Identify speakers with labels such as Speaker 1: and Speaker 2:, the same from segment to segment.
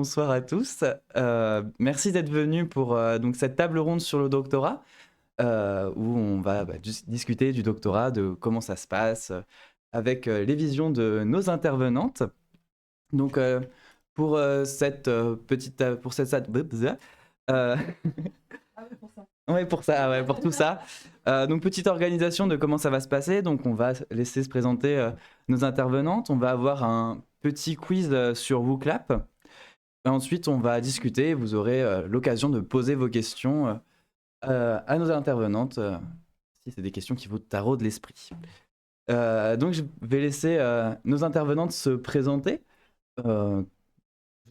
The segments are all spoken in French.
Speaker 1: bonsoir à tous. Merci d'être venus pour donc cette table ronde sur le doctorat, où on va discuter du doctorat, de comment ça se passe, avec les visions de nos intervenantes. Donc, pour cette petite... pour cette... euh, Ouais, pour ça, ouais, pour tout ça. Donc, petite organisation de comment ça va se passer. Donc, on va laisser se présenter nos intervenantes. On va avoir un petit quiz sur WooClap. Et ensuite, on va discuter. Vous aurez l'occasion de poser vos questions à nos intervenantes, si c'est des questions qui vous taraudent l'esprit. Donc, je vais laisser nos intervenantes se présenter. Vous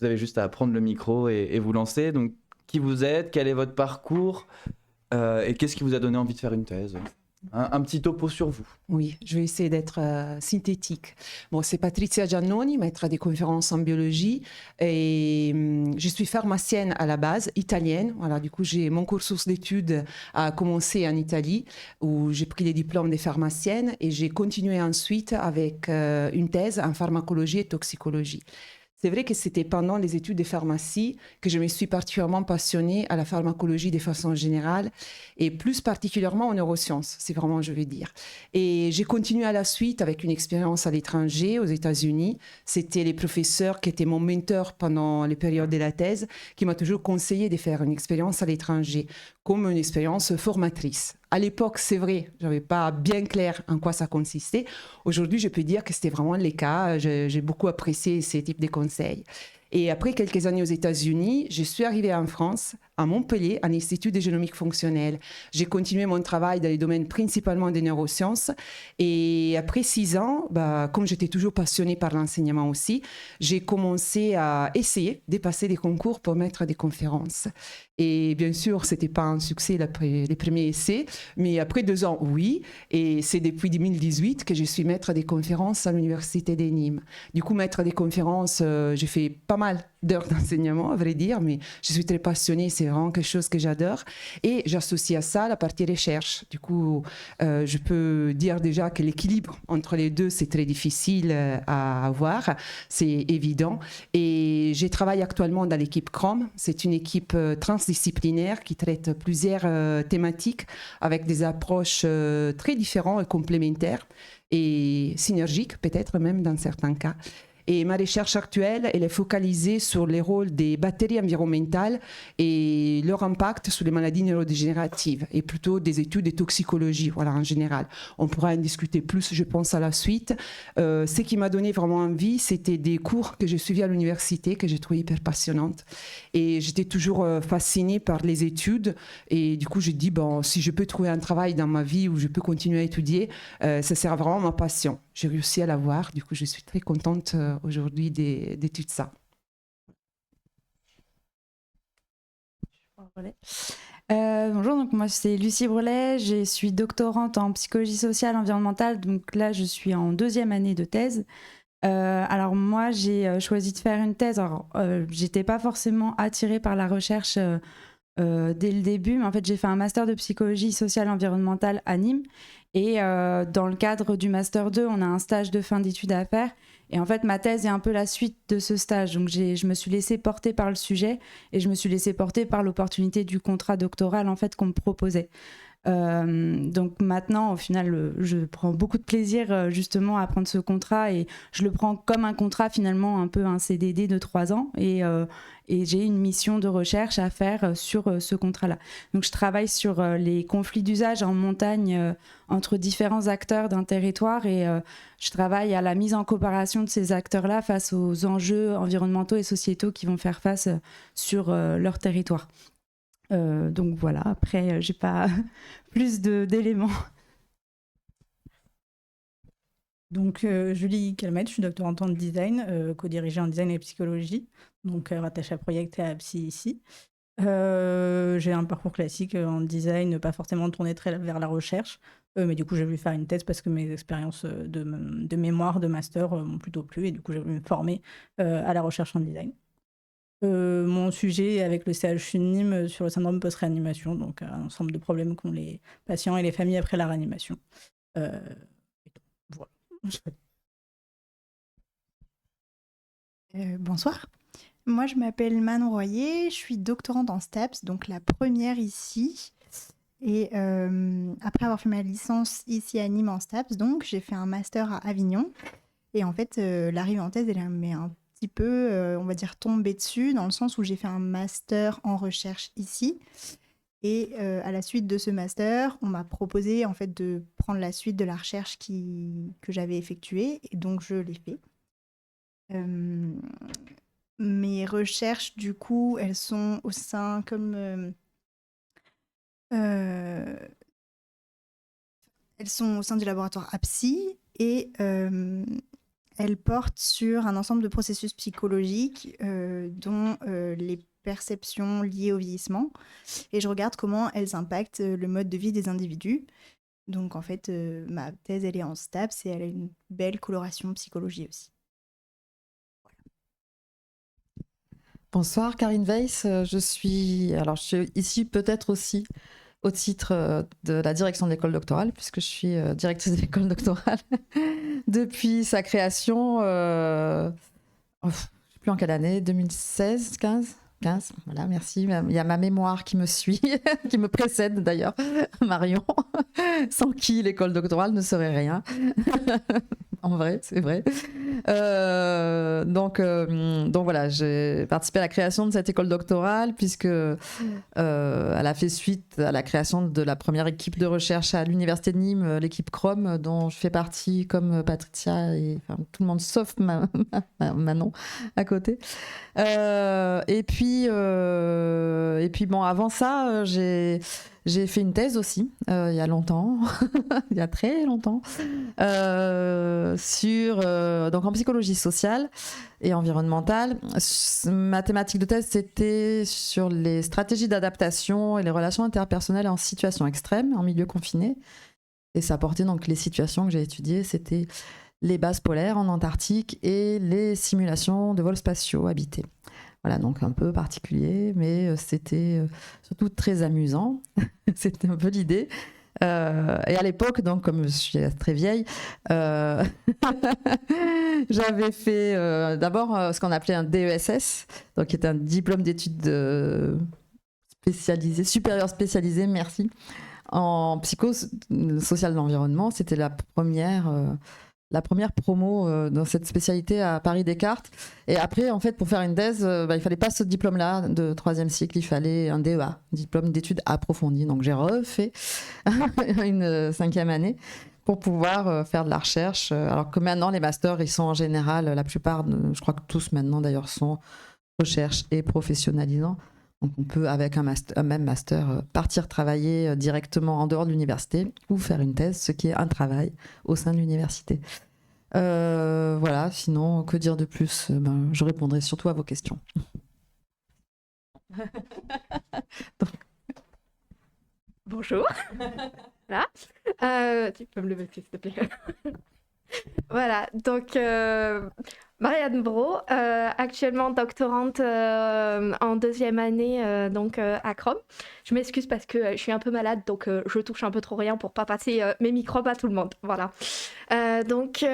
Speaker 1: avez juste à prendre le micro et vous lancer. Donc, qui vous êtes, quel est votre parcours et qu'est-ce qui vous a donné envie de faire une thèse? Un petit topo sur vous.
Speaker 2: Oui, je vais essayer d'être synthétique. Bon, c'est Patrizia Giannoni, maître des conférences en biologie. Et je suis pharmacienne à la base, italienne. Voilà, du coup, mon cursus d'études a commencé en Italie, où j'ai pris les diplômes des pharmaciennes. Et j'ai continué ensuite avec une thèse en pharmacologie et toxicologie. C'est vrai que c'était pendant les études de pharmacie que je me suis particulièrement passionnée à la pharmacologie de façon générale et plus particulièrement aux neurosciences, c'est vraiment, je veux dire. Et j'ai continué à la suite avec une expérience à l'étranger, aux États-Unis. C'était les professeurs qui étaient mon mentor pendant les périodes de la thèse qui m'ont toujours conseillé de faire une expérience à l'étranger comme une expérience formatrice. À l'époque, c'est vrai, je n'avais pas bien clair en quoi ça consistait. Aujourd'hui, je peux dire que c'était vraiment le cas. J'ai beaucoup apprécié ces types de conseils. Et après quelques années aux États-Unis, je suis arrivée en France, à Montpellier, à l'Institut de génomique fonctionnelle. J'ai continué mon travail dans les domaines principalement des neurosciences. Et après 6 ans, comme j'étais toujours passionnée par l'enseignement aussi, j'ai commencé à essayer de passer des concours pour mettre des conférences. Et bien sûr, ce n'était pas un succès les premiers essais, mais après 2 ans, oui. Et c'est depuis 2018 que je suis maître des conférences à l'Université de Nîmes. Du coup, maître des conférences, j'ai fait pas mal d'heures d'enseignement, à vrai dire, mais je suis très passionnée, c'est vraiment quelque chose que j'adore. Et j'associe à ça la partie recherche. Du coup, je peux dire déjà que l'équilibre entre les deux, c'est très difficile à avoir, c'est évident. Et je travaille actuellement dans l'équipe CROM. C'est une équipe transdisciplinaire qui traite plusieurs thématiques avec des approches très différentes et complémentaires et synergiques peut-être même dans certains cas. Et ma recherche actuelle, elle est focalisée sur les rôles des bactéries environnementales et leur impact sur les maladies neurodégénératives et plutôt des études de toxicologie, voilà, en général. On pourra en discuter plus, je pense, à la suite. Ce qui m'a donné vraiment envie, c'était des cours que j'ai suivis à l'université, que j'ai trouvé hyper passionnantes. Et j'étais toujours fascinée par les études. Et du coup, j'ai dit, si je peux trouver un travail dans ma vie où je peux continuer à étudier, ça sera vraiment ma passion. J'ai réussi à l'avoir. Du coup, je suis très contente aujourd'hui d'étudier ça.
Speaker 3: Bonjour, donc moi c'est Lucie Brelet, je suis doctorante en psychologie sociale environnementale, donc là je suis en 2e année de thèse. Alors moi j'ai choisi de faire une thèse, alors j'étais pas forcément attirée par la recherche dès le début, mais en fait j'ai fait un master de psychologie sociale environnementale à Nîmes et dans le cadre du master 2 on a un stage de fin d'études à faire. Et en fait, ma thèse est un peu la suite de ce stage. Donc, je me suis laissée porter par le sujet et je me suis laissée porter par l'opportunité du contrat doctoral en fait, qu'on me proposait. Donc maintenant, au final, je prends beaucoup de plaisir justement à prendre ce contrat et je le prends comme un contrat finalement, un peu un CDD de 3 ans et j'ai une mission de recherche à faire sur ce contrat-là. Donc je travaille sur les conflits d'usage en montagne entre différents acteurs d'un territoire et je travaille à la mise en coopération de ces acteurs-là face aux enjeux environnementaux et sociétaux qui vont faire face sur leur territoire. Donc voilà, après, j'ai pas plus d'éléments.
Speaker 4: Donc, Julie Calmette, je suis doctorante en design, co-dirigée en design et psychologie, donc rattachée à Project et à Psy ici. J'ai un parcours classique en design, pas forcément tourné très vers la recherche, mais du coup, j'ai voulu faire une thèse parce que mes expériences de mémoire, de master m'ont plutôt plu, et du coup, j'ai voulu me former à la recherche en design. Mon sujet avec le CHU de Nîmes sur le syndrome post-réanimation, donc un ensemble de problèmes qu'ont les patients et les familles après la réanimation. Voilà.
Speaker 5: Bonsoir, Moi, je m'appelle Manon Royer, je suis doctorante en STAPS, donc la première ici. Et après avoir fait ma licence ici à Nîmes en STAPS, donc j'ai fait un master à Avignon. Et en fait, l'arrivée en thèse, elle m'est un petit peu, on va dire, tombée dessus, dans le sens où j'ai fait un master en recherche ici. Et à la suite de ce master, on m'a proposé en fait de prendre la suite de la recherche que j'avais effectuée, et donc je l'ai fait. Mes recherches, du coup, elles sont au sein elles sont au sein du laboratoire APSI et elles portent sur un ensemble de processus psychologiques dont les perceptions liées au vieillissement. Et je regarde comment elles impactent le mode de vie des individus. Donc en fait, ma thèse, elle est en STAPS et elle a une belle coloration psychologie aussi.
Speaker 6: Bonsoir, Karine Weiss. Je suis ici peut-être aussi au titre de la direction de l'école doctorale, puisque je suis directrice de l'école doctorale depuis sa création, je ne sais plus en quelle année, 2016, 15 voilà, merci. Il y a ma mémoire qui me suit, qui me précède d'ailleurs, Marion, sans qui l'école doctorale ne serait rien. En vrai, c'est vrai. Donc voilà, j'ai participé à la création de cette école doctorale puisque elle a fait suite à la création de la première équipe de recherche à l'université de Nîmes, l'équipe Chrome, dont je fais partie comme Patricia et enfin, tout le monde sauf Manon à côté. Et puis bon, avant ça, j'ai fait une thèse aussi, il y a longtemps, il y a très longtemps, donc en psychologie sociale et environnementale. Ma thématique de thèse, c'était sur les stratégies d'adaptation et les relations interpersonnelles en situation extrême, en milieu confiné. Et ça portait donc les situations que j'ai étudiées, c'était les bases polaires en Antarctique et les simulations de vols spatiaux habités. Voilà, donc un peu particulier, mais c'était surtout très amusant. C'était un peu l'idée. Et à l'époque, donc, comme je suis très vieille, j'avais fait d'abord ce qu'on appelait un DESS, donc qui est un diplôme d'études spécialisées, supérieures spécialisées, merci, en psychosocial de l'environnement. C'était la première promo dans cette spécialité à Paris-Descartes. Et après, en fait, pour faire une thèse, il fallait pas ce diplôme-là de 3e cycle, il fallait un DEA, diplôme d'études approfondies. Donc j'ai refait une 5e année pour pouvoir faire de la recherche. Alors que maintenant, les masters, ils sont en général, la plupart, je crois que tous maintenant d'ailleurs, sont recherche et professionnalisants. Donc on peut, avec un même master, partir travailler directement en dehors de l'université ou faire une thèse, ce qui est un travail au sein de l'université. Voilà, sinon, que dire de plus? Je répondrai surtout à vos questions.
Speaker 7: Bonjour. Voilà. Tu peux me le mettre, s'il te plaît. Voilà, donc Marianne Brault, actuellement doctorante en 2e année donc à Chrome. Je m'excuse parce que je suis un peu malade, donc je touche un peu trop rien pour pas passer mes microbes à tout le monde. Voilà. Donc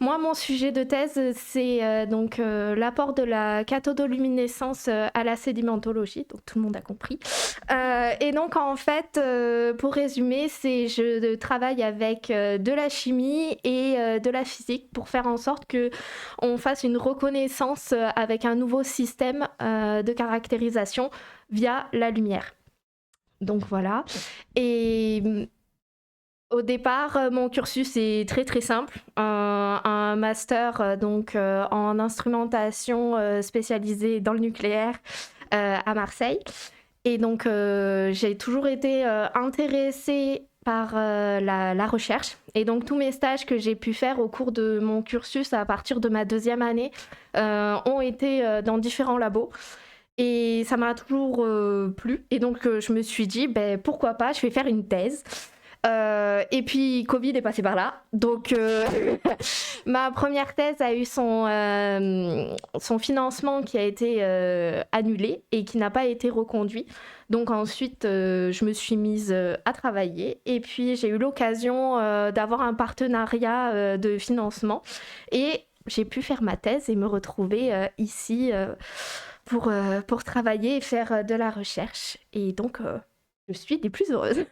Speaker 7: moi, mon sujet de thèse, c'est donc l'apport de la cathodoluminescence à la sédimentologie, donc tout le monde a compris. Et donc en fait, pour résumer, je travaille avec de la chimie et de la physique pour faire en sorte que on fasse une reconnaissance avec un nouveau système de caractérisation via la lumière. Donc voilà. Et au départ, mon cursus est très très simple. Un master donc, en instrumentation spécialisée dans le nucléaire à Marseille. Et donc j'ai toujours été intéressée par la recherche. Et donc tous mes stages que j'ai pu faire au cours de mon cursus à partir de ma 2e année ont été dans différents labos. Et ça m'a toujours plu. Et donc je me suis dit, pourquoi pas, je vais faire une thèse. Et puis Covid est passé par là, donc ma première thèse a eu son financement qui a été annulé et qui n'a pas été reconduit. Donc ensuite je me suis mise à travailler et puis j'ai eu l'occasion d'avoir un partenariat de financement et j'ai pu faire ma thèse et me retrouver ici pour travailler et faire de la recherche. Et donc, je suis des plus heureuses.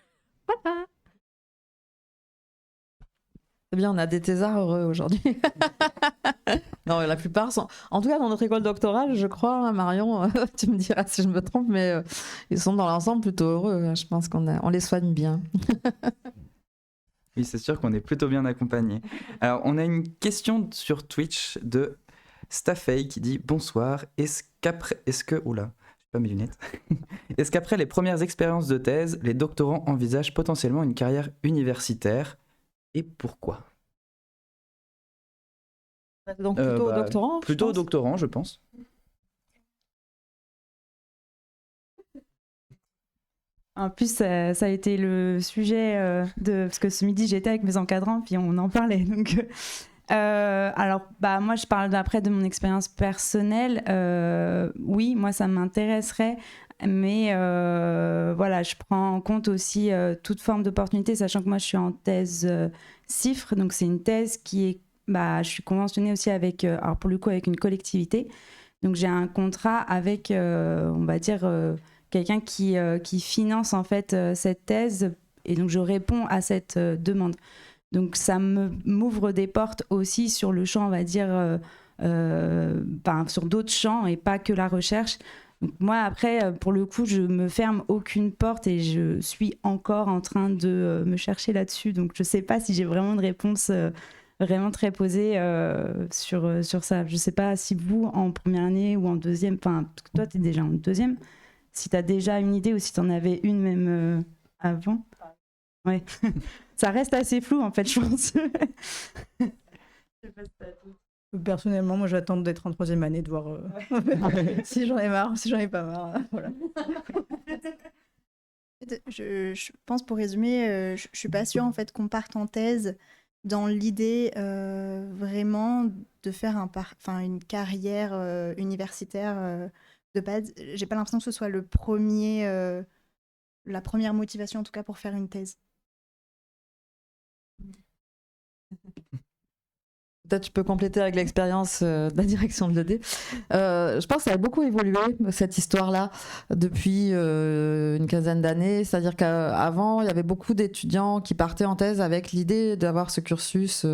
Speaker 7: Voilà.
Speaker 6: C'est bien, on a des thésards heureux aujourd'hui. Non, la plupart sont... En tout cas, dans notre école doctorale, je crois, hein, Marion, tu me diras si je me trompe, mais ils sont dans l'ensemble plutôt heureux. Hein. Je pense on les soigne bien.
Speaker 1: Oui, c'est sûr qu'on est plutôt bien accompagné. Alors, on a une question sur Twitch de Staffey qui dit « Bonsoir, est-ce que... Oula, j'ai pas mes lunettes. Est-ce qu'après les premières expériences de thèse, les doctorants envisagent potentiellement une carrière universitaire et pourquoi ?»
Speaker 6: Donc plutôt doctorant.
Speaker 1: Plutôt doctorant, je pense.
Speaker 3: En plus, ça a été le sujet parce que ce midi, j'étais avec mes encadrants, puis on en parlait. Donc, alors, moi, je parle d'après de mon expérience personnelle. Oui, moi, ça m'intéresserait, mais voilà, je prends en compte aussi toute forme d'opportunité, sachant que moi, je suis en thèse CIFRE, donc c'est une thèse qui est, je suis conventionnée aussi avec, alors pour le coup, avec une collectivité. Donc, j'ai un contrat avec, on va dire, quelqu'un qui finance en fait cette thèse, et donc je réponds à cette demande. Donc ça m'ouvre des portes aussi sur le champ, on va dire, sur d'autres champs et pas que la recherche. Donc moi après, pour le coup, je me ferme aucune porte et je suis encore en train de me chercher là-dessus. Donc je sais pas si j'ai vraiment une réponse vraiment très posée sur ça. Je sais pas si vous, en première année ou en deuxième, parce que toi, tu es déjà en deuxième, si tu as déjà une idée ou si tu en avais une même avant. Ouais. Ça reste assez flou, en fait, je pense.
Speaker 4: Personnellement, moi, j'attends d'être en troisième année, de voir si j'en ai marre, si j'en ai pas marre. Voilà.
Speaker 5: Je pense, pour résumer, je suis pas sûre en fait qu'on parte en thèse dans l'idée vraiment de faire une carrière universitaire de base. J'ai pas l'impression que ce soit la première motivation en tout cas pour faire une thèse.
Speaker 6: Peut-être tu peux compléter avec l'expérience de la direction de l'ED. Je pense que ça a beaucoup évolué, cette histoire-là, depuis une quinzaine d'années. C'est-à-dire qu'avant, il y avait beaucoup d'étudiants qui partaient en thèse avec l'idée d'avoir ce cursus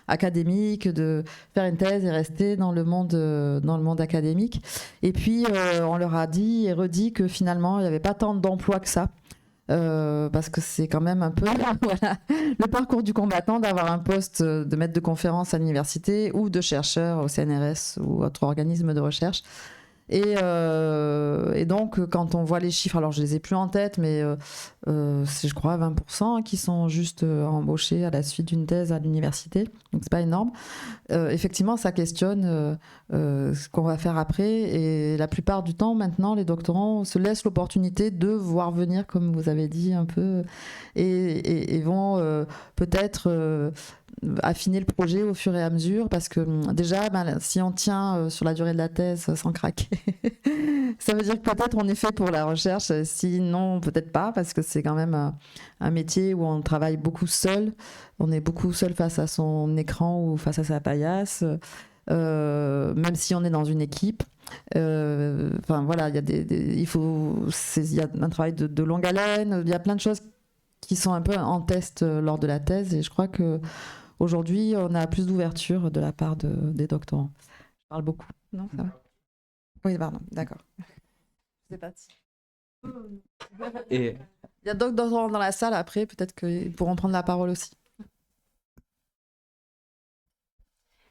Speaker 6: académique, de faire une thèse et rester dans le monde académique. Et puis, on leur a dit et redit que finalement, il n'y avait pas tant d'emplois que ça. Parce que c'est quand même un peu voilà, le parcours du combattant d'avoir un poste de maître de conférence à l'université ou de chercheur au CNRS ou autre organisme de recherche. Et donc, quand on voit les chiffres, alors je les ai plus en tête, mais c'est, je crois, 20% qui sont juste embauchés à la suite d'une thèse à l'université. Donc, c'est pas énorme. Effectivement, ça questionne ce qu'on va faire après. Et la plupart du temps, maintenant, les doctorants se laissent l'opportunité de voir venir, comme vous avez dit un peu, et vont peut-être affiner le projet au fur et à mesure, parce que déjà, si on tient sur la durée de la thèse sans craquer, ça veut dire que peut-être on est fait pour la recherche, sinon peut-être pas, parce que c'est quand même un métier où on travaille beaucoup seul, on est beaucoup seul face à son écran ou face à sa paillasse, même si on est dans une équipe. Voilà, il y a un travail de longue haleine, il y a plein de choses qui sont un peu en test lors de la thèse, et je crois que aujourd'hui, on a plus d'ouverture de la part des doctorants. Je parle beaucoup, non, ça va ? Oui, pardon, d'accord. C'est parti.
Speaker 1: Et
Speaker 6: il y a d'autres doctorants dans la salle, après, peut-être qu'ils pourront prendre la parole aussi.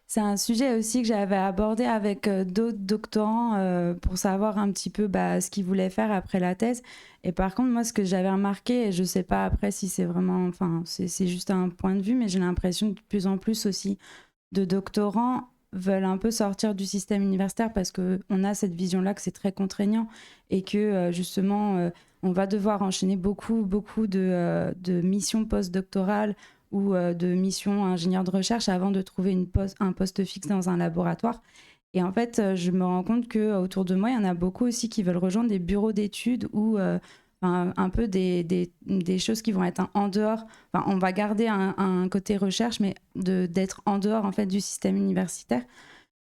Speaker 3: C'est un sujet aussi que j'avais abordé avec d'autres doctorants pour savoir un petit peu ce qu'ils voulaient faire après la thèse. Et par contre, moi, ce que j'avais remarqué, et je ne sais pas après si c'est vraiment... c'est juste un point de vue, mais j'ai l'impression que de plus en plus aussi de doctorants veulent un peu sortir du système universitaire parce qu'on a cette vision-là que c'est très contraignant et que justement, on va devoir enchaîner beaucoup de missions postdoctorales ou de mission ingénieur de recherche avant de trouver un poste fixe dans un laboratoire. Et en fait, je me rends compte qu'autour de moi, il y en a beaucoup aussi qui veulent rejoindre des bureaux d'études où un peu des choses qui vont être en dehors. Enfin, on va garder un côté recherche, mais d'être en dehors en fait du système universitaire.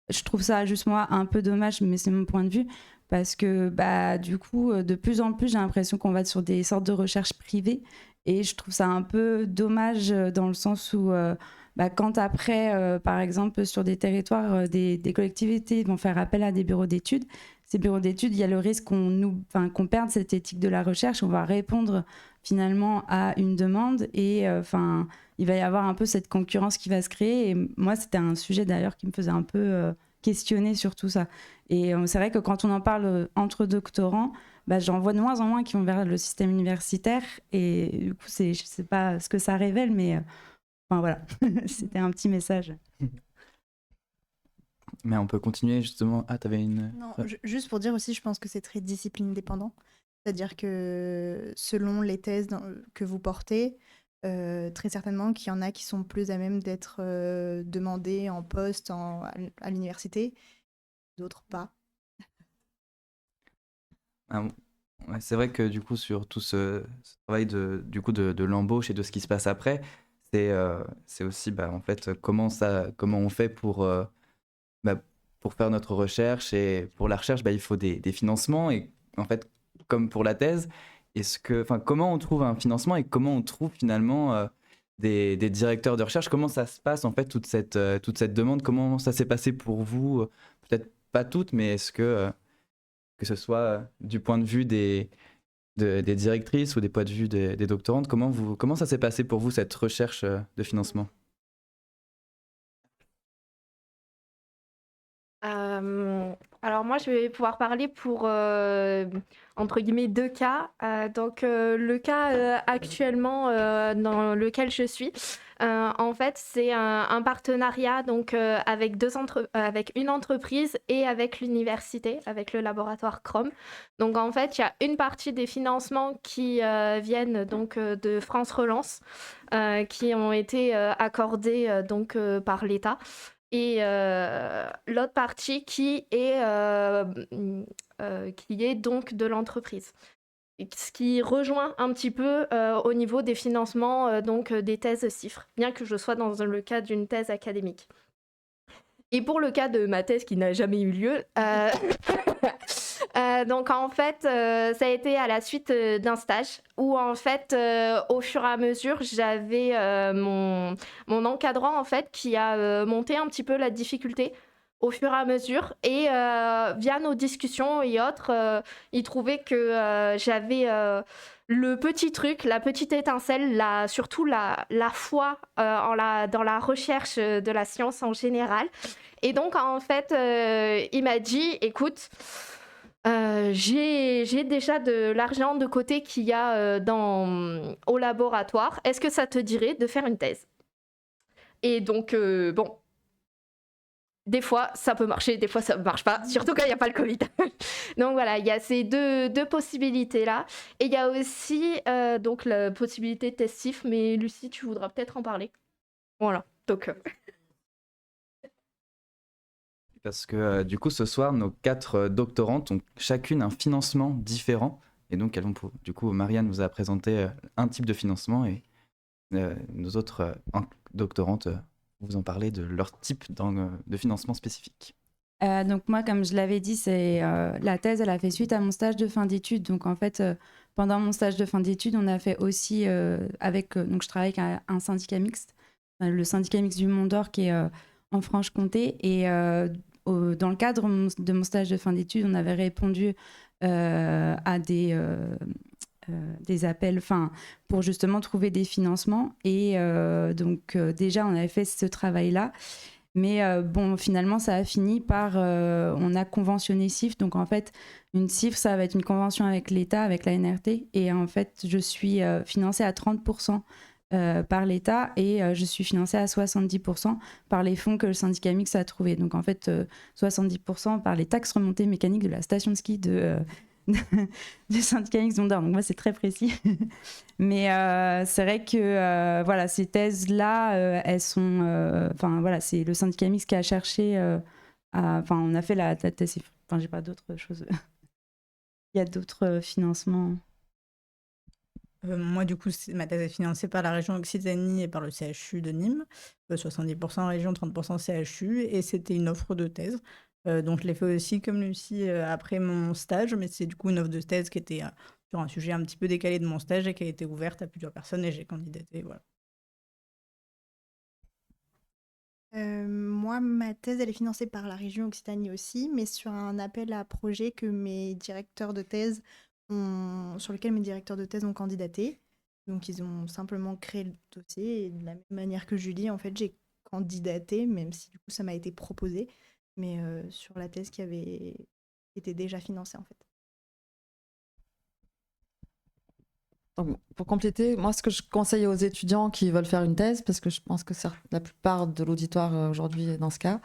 Speaker 3: Je trouve ça juste moi un peu dommage, mais c'est mon point de vue, parce que du coup, de plus en plus, j'ai l'impression qu'on va sur des sortes de recherche privées, et je trouve ça un peu dommage dans le sens où quand après, par exemple, sur des territoires, des collectivités vont faire appel à des bureaux d'études, ces bureaux d'études, il y a le risque qu'on perde cette éthique de la recherche. On va répondre finalement à une demande et il va y avoir un peu cette concurrence qui va se créer. Et moi, c'était un sujet d'ailleurs qui me faisait un peu questionner sur tout ça. Et c'est vrai que quand on en parle entre doctorants, j'en vois de moins en moins qui vont vers le système universitaire. Et du coup, je ne sais pas ce que ça révèle, mais voilà, c'était un petit message.
Speaker 1: Mais on peut continuer justement. Ah, t'avais une...
Speaker 5: Non, juste pour dire aussi, je pense que c'est très discipline dépendant. C'est-à-dire que selon les thèses que vous portez, très certainement qu'il y en a qui sont plus à même d'être demandées en poste à l'université, d'autres pas.
Speaker 1: Ouais, c'est vrai que du coup, sur tout ce travail de l'embauche et de ce qui se passe après, c'est aussi en fait, comment on fait pour faire notre recherche. Et pour la recherche, il faut des financements. Et en fait, comme pour la thèse, comment on trouve un financement et comment on trouve finalement des directeurs de recherche? Comment ça se passe en fait, toute cette demande? Comment ça s'est passé pour vous? Peut-être pas toutes, mais est-ce que ce soit du point de vue des directrices ou des points de vue des doctorantes, comment ça s'est passé pour vous, cette recherche de financement?
Speaker 7: Alors moi, je vais pouvoir parler pour, entre guillemets, 2 cas. Donc le cas actuellement dans lequel je suis, en fait, c'est un partenariat donc, avec une entreprise et avec l'université, avec le laboratoire Chrome. Donc en fait, il y a une partie des financements qui viennent donc de France Relance, qui ont été accordés donc par l'État. Et l'autre partie qui est donc de l'entreprise. Ce qui rejoint un petit peu au niveau des financements donc, des thèses CIFRE, bien que je sois dans le cadre d'une thèse académique. Et pour le cas de ma thèse qui n'a jamais eu lieu, donc en fait, ça a été à la suite d'un stage où en fait, au fur et à mesure, j'avais mon encadrant en fait qui a monté un petit peu la difficulté au fur et à mesure et via nos discussions et autres, il trouvait que j'avais le petit truc, la petite étincelle, surtout la foi dans la recherche de la science en général. Et donc, en fait, il m'a dit, écoute, j'ai déjà de l'argent de côté qu'il y a au laboratoire. Est-ce que ça te dirait de faire une thèse? Et donc, bon, des fois, ça peut marcher, des fois, ça ne marche pas, surtout quand il n'y a pas le Covid. Donc voilà, il y a ces deux possibilités-là. Et il y a aussi donc, la possibilité de thèse CIF, mais Lucie, tu voudras peut-être en parler. Voilà, donc...
Speaker 1: Parce que du coup, ce soir, nos 4 doctorantes ont chacune un financement différent. Et donc, du coup, Marianne vous a présenté un type de financement et nos autres doctorantes vous en parler de leur type de financement spécifique.
Speaker 3: Donc moi, comme je l'avais dit, la thèse, elle a fait suite à mon stage de fin d'études. Donc en fait, pendant mon stage de fin d'études, on a fait aussi donc je travaille avec un syndicat mixte, le syndicat mixte du Mont d'Or qui est en Franche-Comté. Et dans le cadre de mon stage de fin d'études, on avait répondu à des appels pour justement trouver des financements. Et donc déjà, on avait fait ce travail-là. Mais bon, finalement, ça a fini par... on a conventionné CIF. Donc en fait, une CIF, ça va être une convention avec l'État, avec la NRT. Et en fait, je suis financée à 30% par l'État et je suis financée à 70% par les fonds que le syndicat mixte a trouvé. Donc en fait, 70% par les taxes remontées mécaniques de la station de ski du syndicat mixte Mont d'Or. Donc moi, c'est très précis. Mais c'est vrai que voilà, ces thèses-là, elles sont... voilà, c'est le syndicat mixte qui a cherché... on a fait la thèse... j'ai pas d'autres choses. Il y a d'autres financements.
Speaker 4: Moi, du coup, ma thèse est financée par la région Occitanie et par le CHU de Nîmes, 70% région, 30% CHU, et c'était une offre de thèse. Donc, je l'ai fait aussi comme Lucie après mon stage, mais c'est du coup une offre de thèse qui était sur un sujet un petit peu décalé de mon stage et qui a été ouverte à plusieurs personnes et j'ai candidaté, voilà.
Speaker 5: Moi, ma thèse, elle est financée par la région Occitanie aussi, mais sur un appel à projet que mes directeurs de thèse sur lequel mes directeurs de thèse ont candidaté. Donc, ils ont simplement créé le dossier et de la même manière que Julie, en fait, j'ai candidaté, même si du coup, ça m'a été proposé, mais sur la thèse qui était déjà financée, en fait.
Speaker 6: Donc, pour compléter, moi, ce que je conseille aux étudiants qui veulent faire une thèse, parce que je pense que la plupart de l'auditoire aujourd'hui est dans ce cas,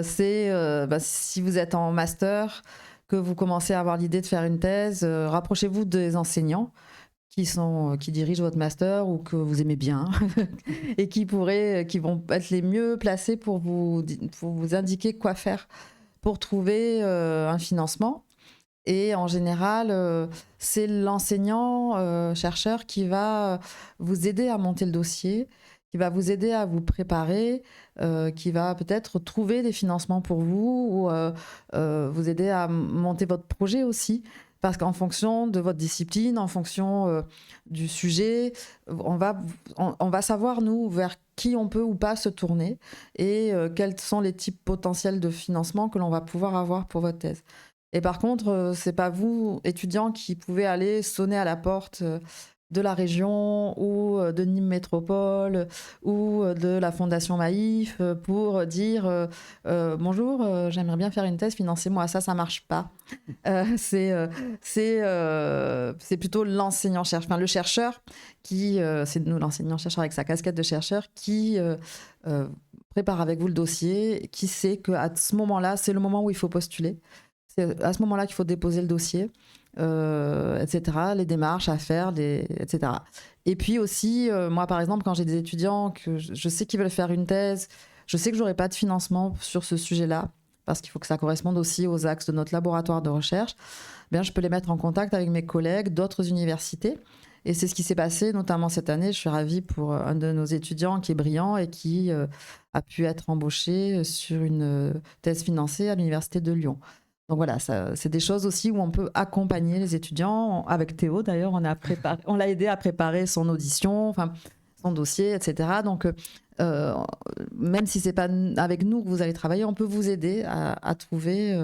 Speaker 6: c'est si vous êtes en master, que vous commencez à avoir l'idée de faire une thèse, rapprochez-vous des enseignants qui dirigent votre master ou que vous aimez bien et qui vont être les mieux placés pour vous indiquer quoi faire pour trouver un financement. Et en général, c'est l'enseignant chercheur qui va vous aider à monter le dossier, qui va vous aider à vous préparer, qui va peut-être trouver des financements pour vous ou vous aider à monter votre projet aussi. Parce qu'en fonction de votre discipline, en fonction du sujet, on va savoir, nous, vers qui on peut ou pas se tourner et quels sont les types potentiels de financement que l'on va pouvoir avoir pour votre thèse. Et par contre, c'est pas vous, étudiants, qui pouvez aller sonner à la porte de la région ou de Nîmes Métropole ou de la Fondation Maïf pour dire bonjour, j'aimerais bien faire une thèse, financez-moi. Ça marche pas. C'est plutôt l'enseignant-chercheur, enfin le chercheur c'est nous l'enseignant-chercheur avec sa casquette de chercheur qui prépare avec vous le dossier, qui sait qu'à ce moment-là, c'est le moment où il faut postuler. C'est à ce moment-là qu'il faut déposer le dossier, etc., les démarches à faire, etc. Et puis aussi, moi, par exemple, quand j'ai des étudiants que je sais qu'ils veulent faire une thèse, je sais que je n'aurai pas de financement sur ce sujet-là, parce qu'il faut que ça corresponde aussi aux axes de notre laboratoire de recherche, bien, je peux les mettre en contact avec mes collègues d'autres universités. Et c'est ce qui s'est passé, notamment cette année. Je suis ravie pour un de nos étudiants qui est brillant et qui a pu être embauché sur une thèse financée à l'Université de Lyon. Donc voilà, c'est des choses aussi où on peut accompagner les étudiants. Avec Théo, d'ailleurs, on l'a aidé à préparer son audition, enfin, son dossier, etc. Donc, même si ce n'est pas avec nous que vous allez travailler, on peut vous aider à trouver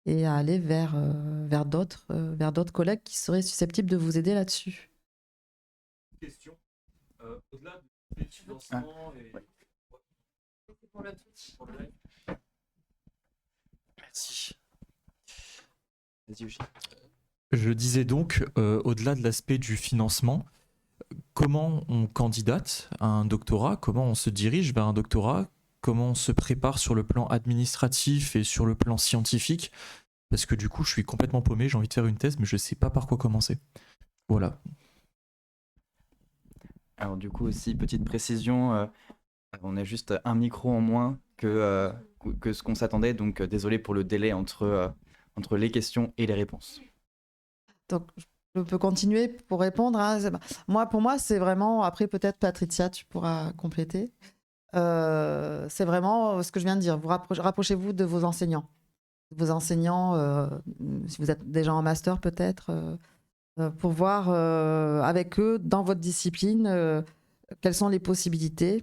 Speaker 6: et à aller vers d'autres collègues qui seraient susceptibles de vous aider là-dessus.
Speaker 8: Question. Au-delà du financement et... Pour le Twitch. Merci. Je disais donc, au-delà de l'aspect du financement, comment on candidate à un doctorat, comment on se dirige vers un doctorat, comment on se prépare sur le plan administratif et sur le plan scientifique, parce que du coup je suis complètement paumé, j'ai envie de faire une thèse mais je ne sais pas par quoi commencer. Voilà.
Speaker 1: Alors du coup aussi, petite précision, on a juste un micro en moins que ce qu'on s'attendait, donc désolé pour le délai entre les questions et les réponses.
Speaker 6: Donc, je peux continuer pour répondre. Pour moi, c'est vraiment... Après, peut-être, Patricia, tu pourras compléter. C'est vraiment ce que je viens de dire. Rapprochez-vous de vos enseignants. Vos enseignants, si vous êtes déjà en master, peut-être, pour voir avec eux, dans votre discipline, quelles sont les possibilités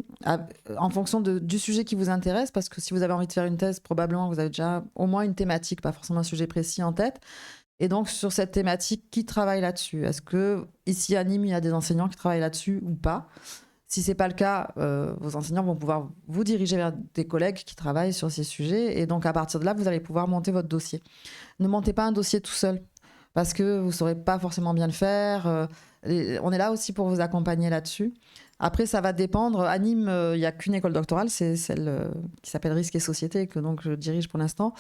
Speaker 6: en fonction du sujet qui vous intéresse, parce que si vous avez envie de faire une thèse, probablement vous avez déjà au moins une thématique, pas forcément un sujet précis en tête. Et donc sur cette thématique, qui travaille là-dessus? Est-ce que ici à Nîmes, il y a des enseignants qui travaillent là-dessus ou pas? Si c'est pas le cas, vos enseignants vont pouvoir vous diriger vers des collègues qui travaillent sur ces sujets, et donc à partir de là, vous allez pouvoir monter votre dossier. Ne montez pas un dossier tout seul, parce que vous saurez pas forcément bien le faire. On est là aussi pour vous accompagner là-dessus. Après, ça va dépendre. À Nîmes, il n'y a qu'une école doctorale, c'est celle qui s'appelle Risque et Société, que donc je dirige pour l'instant,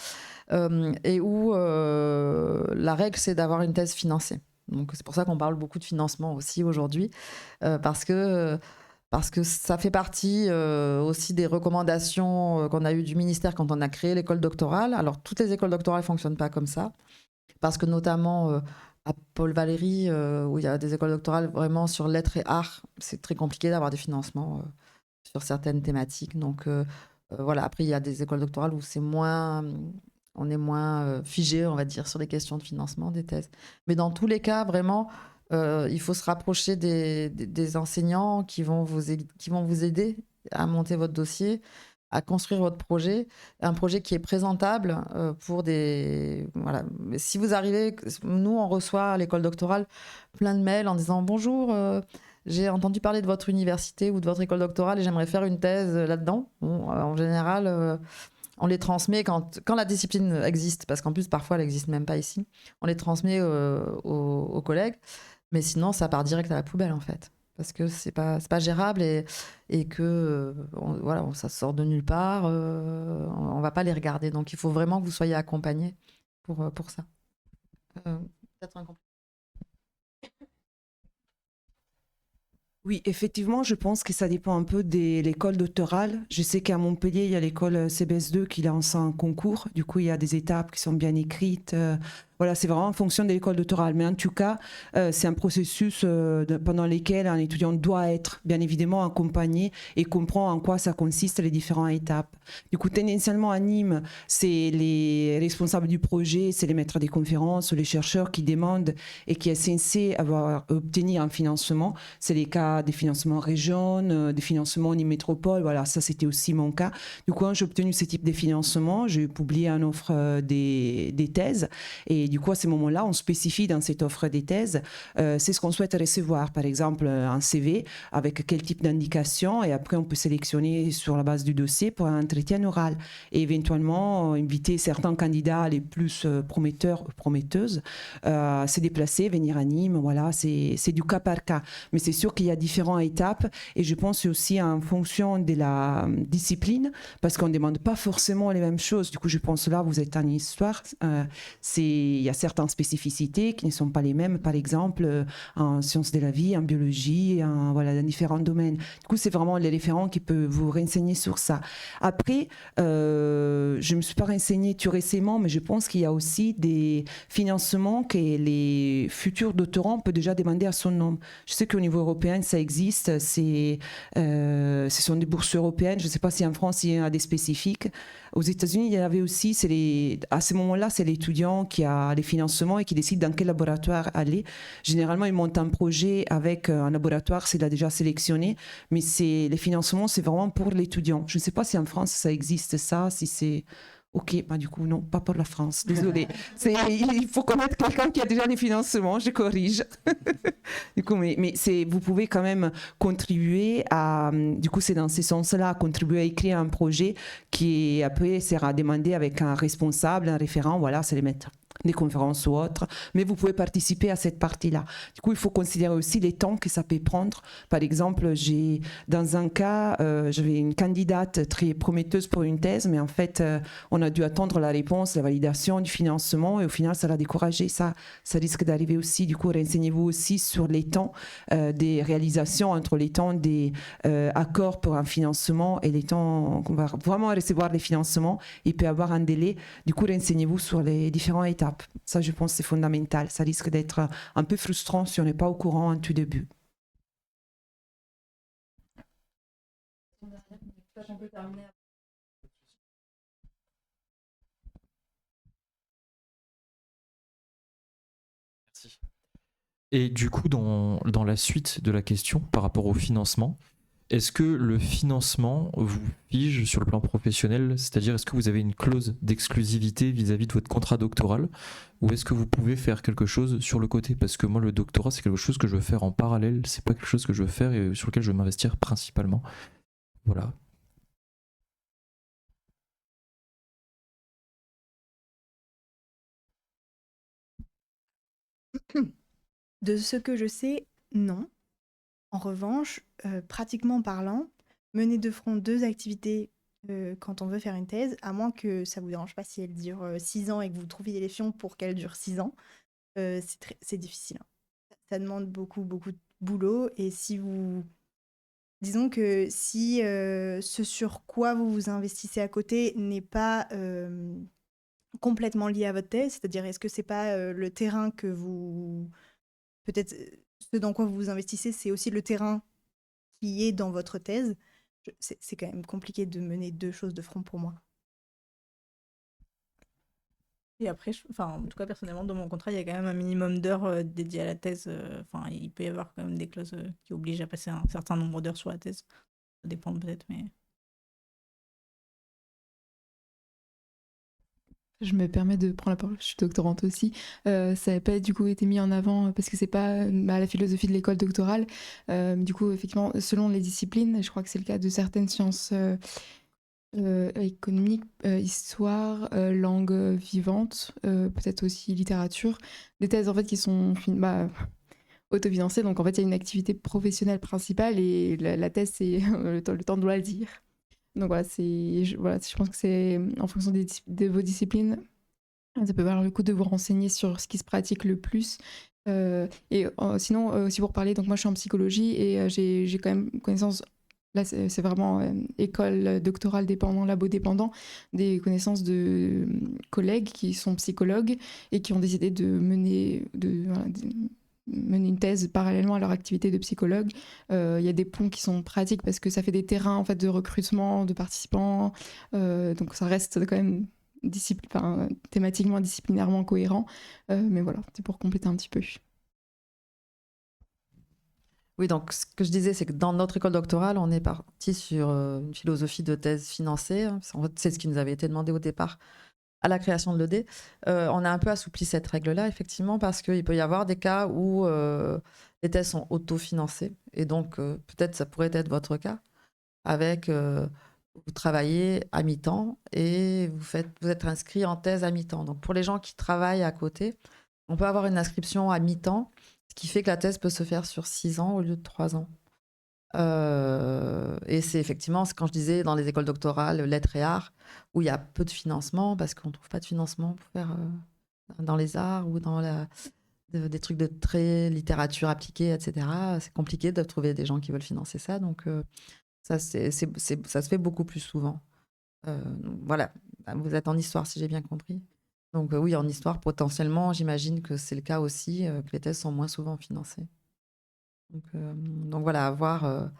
Speaker 6: et où la règle, c'est d'avoir une thèse financée. Donc c'est pour ça qu'on parle beaucoup de financement aussi aujourd'hui, parce que ça fait partie aussi des recommandations qu'on a eues du ministère quand on a créé l'école doctorale. Alors, toutes les écoles doctorales ne fonctionnent pas comme ça, parce que notamment à Paul Valéry, où il y a des écoles doctorales vraiment sur lettres et arts. C'est très compliqué d'avoir des financements sur certaines thématiques. Donc voilà, après, il y a des écoles doctorales où on est moins figé, on va dire, sur les questions de financement des thèses. Mais dans tous les cas, vraiment, il faut se rapprocher des enseignants qui vont vous aider à monter votre dossier, à construire votre projet, un projet qui est présentable pour des... Voilà. Mais si vous arrivez, nous, on reçoit à l'école doctorale plein de mails en disant « Bonjour, j'ai entendu parler de votre université ou de votre école doctorale et j'aimerais faire une thèse là-dedans. » Bon, en général, on les transmet quand la discipline existe, parce qu'en plus, parfois, elle n'existe même pas ici. On les transmet aux collègues, mais sinon, ça part direct à la poubelle, en fait. Parce que c'est pas gérable et que voilà, ça sort de nulle part, on va pas les regarder. Donc il faut vraiment que vous soyez accompagnés pour ça. Peut-être un complément.
Speaker 2: Oui, effectivement, je pense que ça dépend un peu de l'école doctorale. Je sais qu'à Montpellier, il y a l'école CBS2 qui lance un concours. Du coup, il y a des étapes qui sont bien écrites. Voilà, c'est vraiment en fonction de l'école doctorale. Mais en tout cas, c'est un processus pendant lequel un étudiant doit être bien évidemment accompagné et comprend en quoi ça consiste les différentes étapes. Du coup, tendanciellement à Nîmes, c'est les responsables du projet, c'est les maîtres des conférences, les chercheurs qui demandent et qui sont censés obtenir un financement. C'est les cas des financements région, des financements en métropole. Voilà, ça c'était aussi mon cas. Du coup, quand j'ai obtenu ce type de financement, j'ai publié une offre des thèses et du coup, à ce moment-là, on spécifie dans cette offre des thèses, c'est ce qu'on souhaite recevoir. Par exemple, un CV avec quel type d'indication et après, on peut sélectionner sur la base du dossier pour un entretien oral et éventuellement inviter certains candidats les plus prometteurs ou prometteuses à se déplacer, venir à Nîmes. Voilà, c'est du cas par cas. Mais c'est sûr qu'il y a différentes étapes et je pense aussi en fonction de la discipline parce qu'on ne demande pas forcément les mêmes choses. Du coup, je pense là, vous êtes en histoire, il y a certaines spécificités qui ne sont pas les mêmes, par exemple en sciences de la vie, en biologie, voilà, dans différents domaines. Du coup, c'est vraiment les référents qui peuvent vous renseigner sur ça. Après, je ne me suis pas renseignée tout récemment, mais je pense qu'il y a aussi des financements que les futurs doctorants peuvent déjà demander à son nom. Je sais qu'au niveau européen, ça existe. Ce sont des bourses européennes. Je ne sais pas si en France, il y en a des spécifiques. Aux États-Unis, il y en avait aussi. À ce moment-là, c'est l'étudiant qui a les financements et qui décide dans quel laboratoire aller. Généralement, il monte un projet avec un laboratoire s'il a déjà sélectionné, mais les financements, c'est vraiment pour l'étudiant. Je ne sais pas si en France, ça existe ça, si c'est... Ok, bah du coup, non, pas pour la France, désolée. Il faut connaître quelqu'un qui a déjà les financements, je corrige. Du coup, mais vous pouvez quand même contribuer à, du coup, c'est dans ce sens-là, contribuer à écrire un projet qui après sera demandé avec un responsable, un référent, voilà, c'est les mettre des conférences ou autres, mais vous pouvez participer à cette partie-là. Du coup, il faut considérer aussi les temps que ça peut prendre. Par exemple, dans un cas, j'avais une candidate très prometteuse pour une thèse, mais en fait, on a dû attendre la réponse, la validation du financement, et au final, ça l'a découragée. Ça risque d'arriver aussi. Du coup, renseignez-vous aussi sur les temps des réalisations, entre les temps des accords pour un financement et les temps qu'on va vraiment recevoir les financements. Il peut y avoir un délai. Du coup, renseignez-vous sur les différentes étapes. Ça, je pense, c'est fondamental. Ça risque d'être un peu frustrant si on n'est pas au courant en tout début.
Speaker 8: Merci. Et du coup, dans la suite de la question par rapport au financement, est-ce que le financement vous fige sur le plan professionnel? C'est-à-dire, est-ce que vous avez une clause d'exclusivité vis-à-vis de votre contrat doctoral? Ou est-ce que vous pouvez faire quelque chose sur le côté? Parce que moi, le doctorat, c'est quelque chose que je veux faire en parallèle. C'est pas quelque chose que je veux faire et sur lequel je veux m'investir principalement. Voilà.
Speaker 5: De ce que je sais, non. En revanche, pratiquement parlant, mener de front 2 activités quand on veut faire une thèse, à moins que ça vous dérange pas si elle dure 6 ans et que vous trouviez les fions pour qu'elle dure 6 ans, c'est difficile, hein. Ça demande beaucoup, beaucoup de boulot et disons que si ce sur quoi vous vous investissez à côté n'est pas complètement lié à votre thèse? C'est-à-dire, est-ce que c'est pas le terrain que peut-être ce dans quoi vous vous investissez, c'est aussi le terrain qui est dans votre thèse? C'est quand même compliqué de mener deux choses de front pour moi.
Speaker 4: Et après, en tout cas, personnellement, dans mon contrat, il y a quand même un minimum d'heures dédiées à la thèse. Enfin, il peut y avoir quand même des clauses qui obligent à passer un certain nombre d'heures sur la thèse. Ça dépend peut-être, mais...
Speaker 9: Je me permets de prendre la parole, je suis doctorante aussi. Ça n'a pas du coup été mis en avant parce que c'est pas la philosophie de l'école doctorale. Du coup, effectivement, selon les disciplines, je crois que c'est le cas de certaines sciences économiques, histoire, langue vivante, peut-être aussi littérature, des thèses en fait qui sont autofinancées. Donc en fait, il y a une activité professionnelle principale et la thèse, c'est le temps de loisir. Donc voilà, je pense que c'est en fonction de vos disciplines, ça peut valoir le coup de vous renseigner sur ce qui se pratique le plus. Sinon, aussi pour parler, donc moi je suis en psychologie et j'ai quand même connaissance, là c'est vraiment école doctorale dépendant, labo dépendant, des connaissances de collègues qui sont psychologues et qui ont décidé de mener une thèse parallèlement à leur activité de psychologue. Il y a des ponts qui sont pratiques parce que ça fait des terrains en fait, de recrutement de participants. Donc ça reste quand même thématiquement, disciplinairement cohérent. Mais voilà, c'est pour compléter un petit peu.
Speaker 6: Oui, donc ce que je disais, c'est que dans notre école doctorale, on est parti sur une philosophie de thèse financée. En fait, c'est ce qui nous avait été demandé au départ à la création de l'ED. On a un peu assoupli cette règle-là, effectivement, parce qu'il peut y avoir des cas où les thèses sont autofinancées. Et donc, peut-être ça pourrait être votre cas, avec vous travaillez à mi-temps et vous êtes inscrit en thèse à mi-temps. Donc, pour les gens qui travaillent à côté, on peut avoir une inscription à mi-temps, ce qui fait que la thèse peut se faire sur 6 ans au lieu de 3 ans. Et c'est effectivement, quand je disais dans les écoles doctorales, lettres et arts, où il y a peu de financement, parce qu'on ne trouve pas de financement pour faire dans les arts ou dans des trucs de très littérature appliquée, etc. C'est compliqué de trouver des gens qui veulent financer ça. Donc, ça se fait beaucoup plus souvent. Voilà, vous êtes en histoire, si j'ai bien compris. Donc, oui, en histoire, potentiellement, j'imagine que c'est le cas aussi, que les thèses sont moins souvent financées. Donc voilà, à voir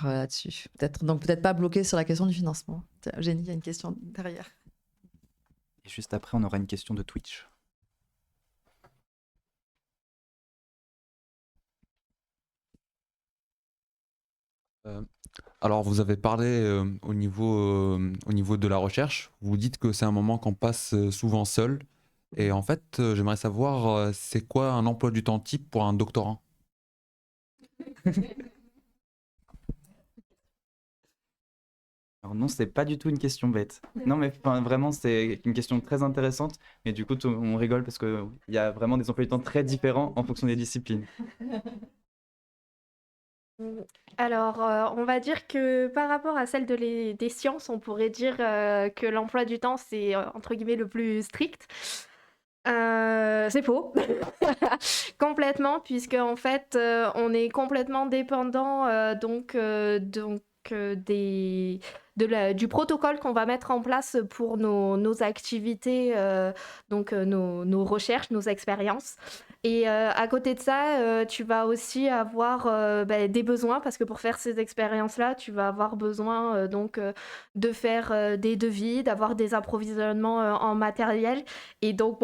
Speaker 6: là-dessus. Peut-être pas bloqué sur la question du financement. Eugénie, il y a une question derrière.
Speaker 1: Et juste après, on aura une question de Twitch.
Speaker 10: Alors, vous avez parlé au niveau de la recherche. Vous dites que c'est un moment qu'on passe souvent seul. Et en fait, j'aimerais savoir, c'est quoi un emploi du temps type pour un doctorant?
Speaker 1: Alors non, c'est pas du tout une question bête. Non, mais vraiment, c'est une question très intéressante. Mais du coup, on rigole parce qu'il y a vraiment des emplois du temps très différents en fonction des disciplines.
Speaker 7: Alors, on va dire que par rapport à celle des sciences, on pourrait dire que l'emploi du temps, c'est entre guillemets le plus strict. C'est faux, complètement, puisque en fait, on est complètement dépendant du protocole qu'on va mettre en place pour nos activités, nos recherches, nos expériences. Et à côté de ça, tu vas aussi avoir des besoins, parce que pour faire ces expériences-là, tu vas avoir besoin de faire des devis, d'avoir des approvisionnements en matériel. Et donc,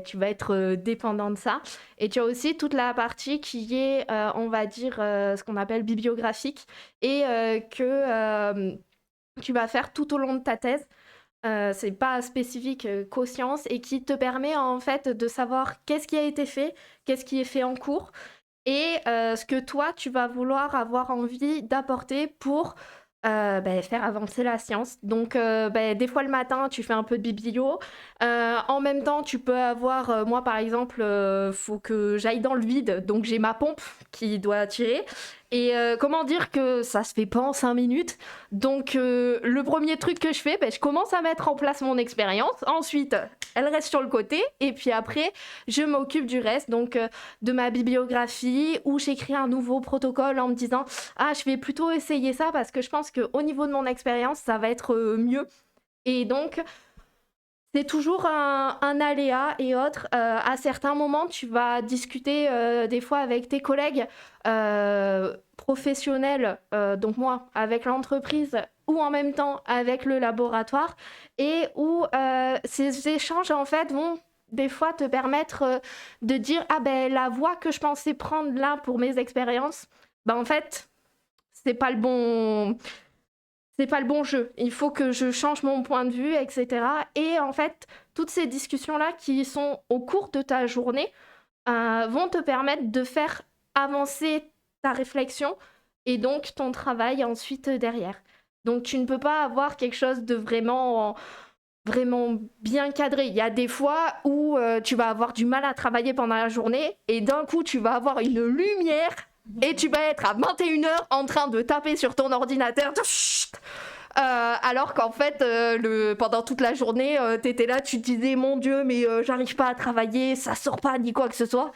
Speaker 7: tu vas être dépendant de ça. Et tu as aussi toute la partie qui est, on va dire, ce qu'on appelle bibliographique, et que tu vas faire tout au long de ta thèse. C'est pas spécifique qu'aux sciences et qui te permet en fait de savoir qu'est-ce qui a été fait, qu'est-ce qui est fait en cours et ce que toi tu vas vouloir avoir envie d'apporter pour faire avancer la science. Donc des fois le matin tu fais un peu de biblio, en même temps tu peux avoir, moi par exemple faut que j'aille dans le vide, donc j'ai ma pompe qui doit tirer. Et comment dire que ça se fait pas en 5 minutes. Donc le premier truc que je fais, je commence à mettre en place mon expérience. Ensuite, elle reste sur le côté. Et puis après, je m'occupe du reste, donc de ma bibliographie, où j'écris un nouveau protocole en me disant « Ah, je vais plutôt essayer ça parce que je pense qu'au niveau de mon expérience, ça va être mieux. » Et donc, c'est toujours un aléa et autres. À certains moments, tu vas discuter des fois avec tes collègues professionnels, donc moi, avec l'entreprise ou en même temps avec le laboratoire, et où ces échanges, en fait, vont des fois te permettre de dire « Ah ben, la voie que je pensais prendre là pour mes expériences, ben, en fait, c'est pas le bon jeu. Il faut que je change mon point de vue, etc. » Et en fait, toutes ces discussions-là qui sont au cours de ta journée vont te permettre de faire avancer ta réflexion et donc ton travail ensuite derrière. Donc tu ne peux pas avoir quelque chose de vraiment bien cadré. Il y a des fois où tu vas avoir du mal à travailler pendant la journée et d'un coup tu vas avoir une lumière et tu vas être à 21h en train de taper sur ton ordinateur. Alors qu'en fait, pendant toute la journée, t'étais là, tu te disais, mon Dieu, mais j'arrive pas à travailler, ça sort pas, ni quoi que ce soit.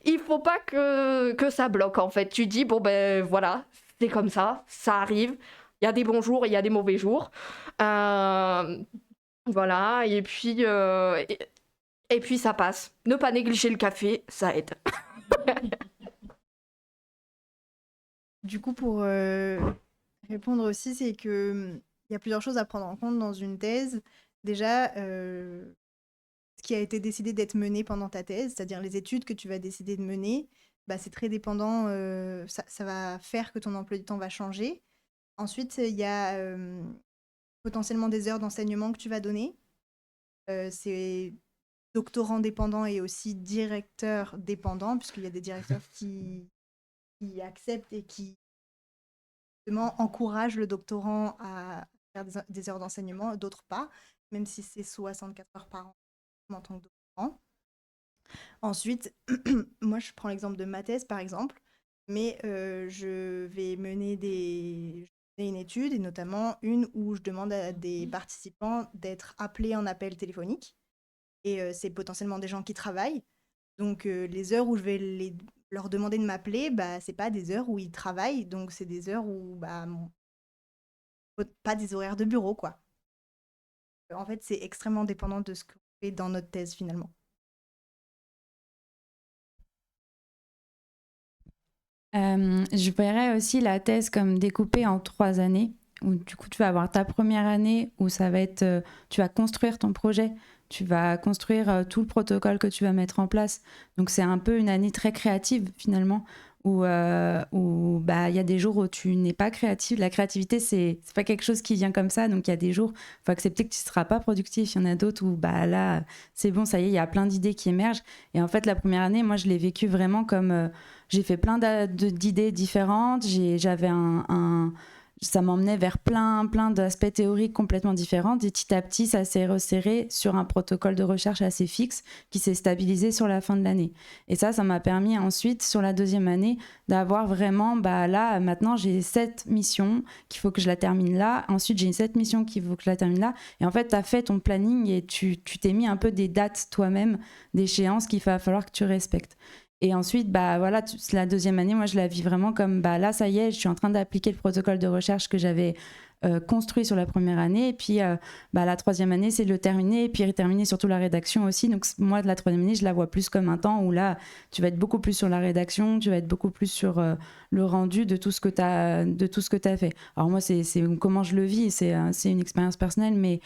Speaker 7: Il faut pas que ça bloque, en fait. Tu dis, bon ben voilà, c'est comme ça arrive. Il y a des bons jours et il y a des mauvais jours. Voilà, et puis ça passe. Ne pas négliger le café, ça aide.
Speaker 5: Du coup, pour répondre aussi, c'est que il y a plusieurs choses à prendre en compte dans une thèse. Déjà, ce qui a été décidé d'être mené pendant ta thèse, c'est-à-dire les études que tu vas décider de mener, bah, c'est très dépendant, ça va faire que ton emploi du temps va changer. Ensuite, il y a potentiellement des heures d'enseignement que tu vas donner. C'est doctorant dépendant et aussi directeur dépendant, puisqu'il y a des directeurs qui acceptent et qui encouragent le doctorant à faire des heures d'enseignement, d'autres pas, même si c'est 64 heures par an en tant que doctorant. Ensuite, moi je prends l'exemple de ma thèse par exemple, mais je vais mener une étude, et notamment une où je demande à des participants d'être appelés en appel téléphonique. Et c'est potentiellement des gens qui travaillent. Donc les heures où je vais leur demander de m'appeler, bah, c'est pas des heures où ils travaillent, donc c'est des heures où bah, pas des horaires de bureau, quoi. En fait, c'est extrêmement dépendant de ce qu'on fait dans notre thèse finalement.
Speaker 3: Je verrais aussi la thèse comme découpée en 3 années, où du coup tu vas avoir ta première année où ça va être, tu vas construire ton projet, tu vas construire tout le protocole que tu vas mettre en place. Donc c'est un peu une année très créative finalement, où bah, y a des jours où tu n'es pas créative. La créativité, c'est pas quelque chose qui vient comme ça, donc il y a des jours, il faut accepter que tu ne seras pas productif. Il y en a d'autres où bah, là, c'est bon, ça y est, il y a plein d'idées qui émergent. Et en fait, la première année, moi, je l'ai vécu vraiment comme... j'ai fait plein d'idées différentes, ça m'emmenait vers plein d'aspects théoriques complètement différents. Et petit à petit, ça s'est resserré sur un protocole de recherche assez fixe qui s'est stabilisé sur la fin de l'année. Et ça m'a permis ensuite, sur la 2e année, d'avoir vraiment, bah là, maintenant, j'ai 7 missions qu'il faut que je la termine là. Ensuite, j'ai 7 missions qu'il faut que je la termine là. Et en fait, tu as fait ton planning et tu t'es mis un peu des dates toi-même, d'échéances qu'il va falloir que tu respectes. Et ensuite, bah voilà, la 2e année, moi, je la vis vraiment comme, bah là, ça y est, je suis en train d'appliquer le protocole de recherche que j'avais construit sur la première année. Et puis, bah, la 3e année, c'est de le terminer. Et puis, terminer surtout la rédaction aussi. Donc, moi, de la 3e année, je la vois plus comme un temps où là, tu vas être beaucoup plus sur la rédaction, tu vas être beaucoup plus sur le rendu de tout ce que tu as fait. Alors, moi, c'est comment je le vis, c'est une expérience personnelle, mais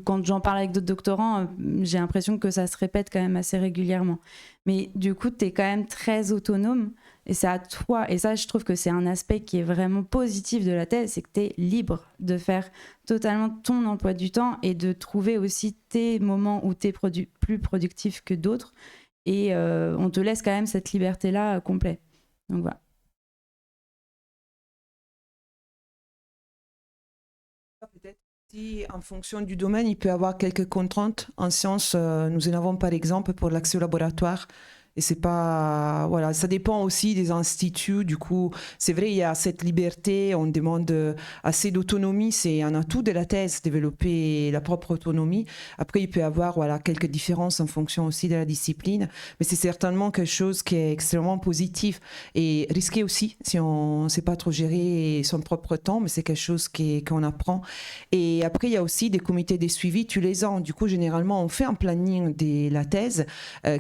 Speaker 3: quand j'en parle avec d'autres doctorants, j'ai l'impression que ça se répète quand même assez régulièrement. Mais du coup, tu es quand même très autonome et c'est à toi. Et ça, je trouve que c'est un aspect qui est vraiment positif de la thèse, c'est que tu es libre de faire totalement ton emploi du temps et de trouver aussi tes moments où tu es plus productif que d'autres. Et on te laisse quand même cette liberté-là complète. Donc voilà.
Speaker 2: Peut-être si, en fonction du domaine, il peut y avoir quelques contraintes. En sciences, nous en avons par exemple pour l'accès au laboratoire. Et c'est pas, voilà, ça dépend aussi des instituts. Du coup, c'est vrai, il y a cette liberté, on demande assez d'autonomie. C'est un atout de la thèse, développer la propre autonomie. Après, il peut y avoir, voilà, quelques différences en fonction aussi de la discipline, mais c'est certainement quelque chose qui est extrêmement positif et risqué aussi si on ne sait pas trop gérer son propre temps, mais c'est quelque chose qu'on apprend. Et après, il y a aussi des comités de suivi tous les ans. Du coup, généralement, on fait un planning de la thèse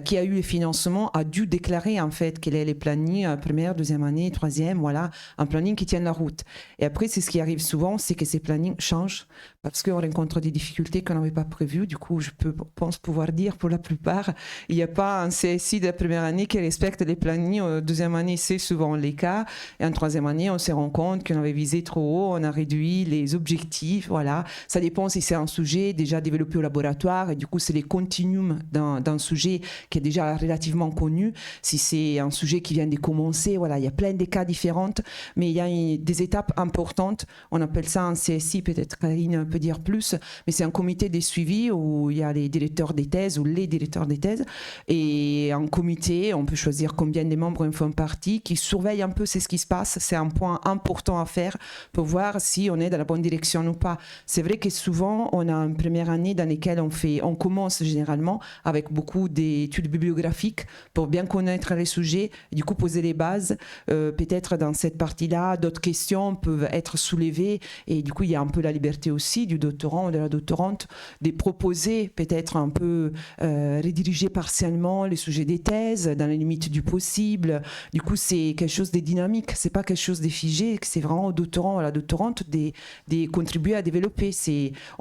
Speaker 2: qui a eu les financements, a dû déclarer en fait quel est les plannings première, deuxième année, troisième, voilà, un planning qui tienne la route. Et après, c'est ce qui arrive souvent, c'est que ces plannings changent parce qu'on rencontre des difficultés qu'on n'avait pas prévues. Du coup, je pense pouvoir dire pour la plupart, il n'y a pas un CSI de la première année qui respecte les plannings. Deuxième année, c'est souvent les cas. Et en troisième année, on se rend compte qu'on avait visé trop haut, on a réduit les objectifs, voilà. Ça dépend si c'est un sujet déjà développé au laboratoire et du coup, c'est les continuums d'un sujet qui est déjà relativement connu. Si c'est un sujet qui vient de commencer, voilà, il y a plein de cas différents, mais il y a des étapes importantes. On appelle ça un CSI, peut-être Karine peut dire plus, mais c'est un comité de suivi où il y a les directeurs des thèses ou les directeurs des thèses. Et en comité, on peut choisir combien de membres en font partie, qui surveillent un peu ce qui se passe. C'est un point important à faire pour voir si on est dans la bonne direction ou pas. C'est vrai que souvent, on a une première année dans laquelle on commence généralement avec beaucoup d'études bibliographiques pour bien connaître les sujets, et du coup poser les bases. Peut-être dans cette partie-là, d'autres questions peuvent être soulevées et du coup il y a un peu la liberté aussi du doctorant ou de la doctorante de proposer peut-être un peu rediriger partiellement les sujets des thèses dans les limites du possible. Du coup c'est quelque chose de dynamique, c'est pas quelque chose de figé, c'est vraiment au doctorant ou à la doctorante de contribuer à développer.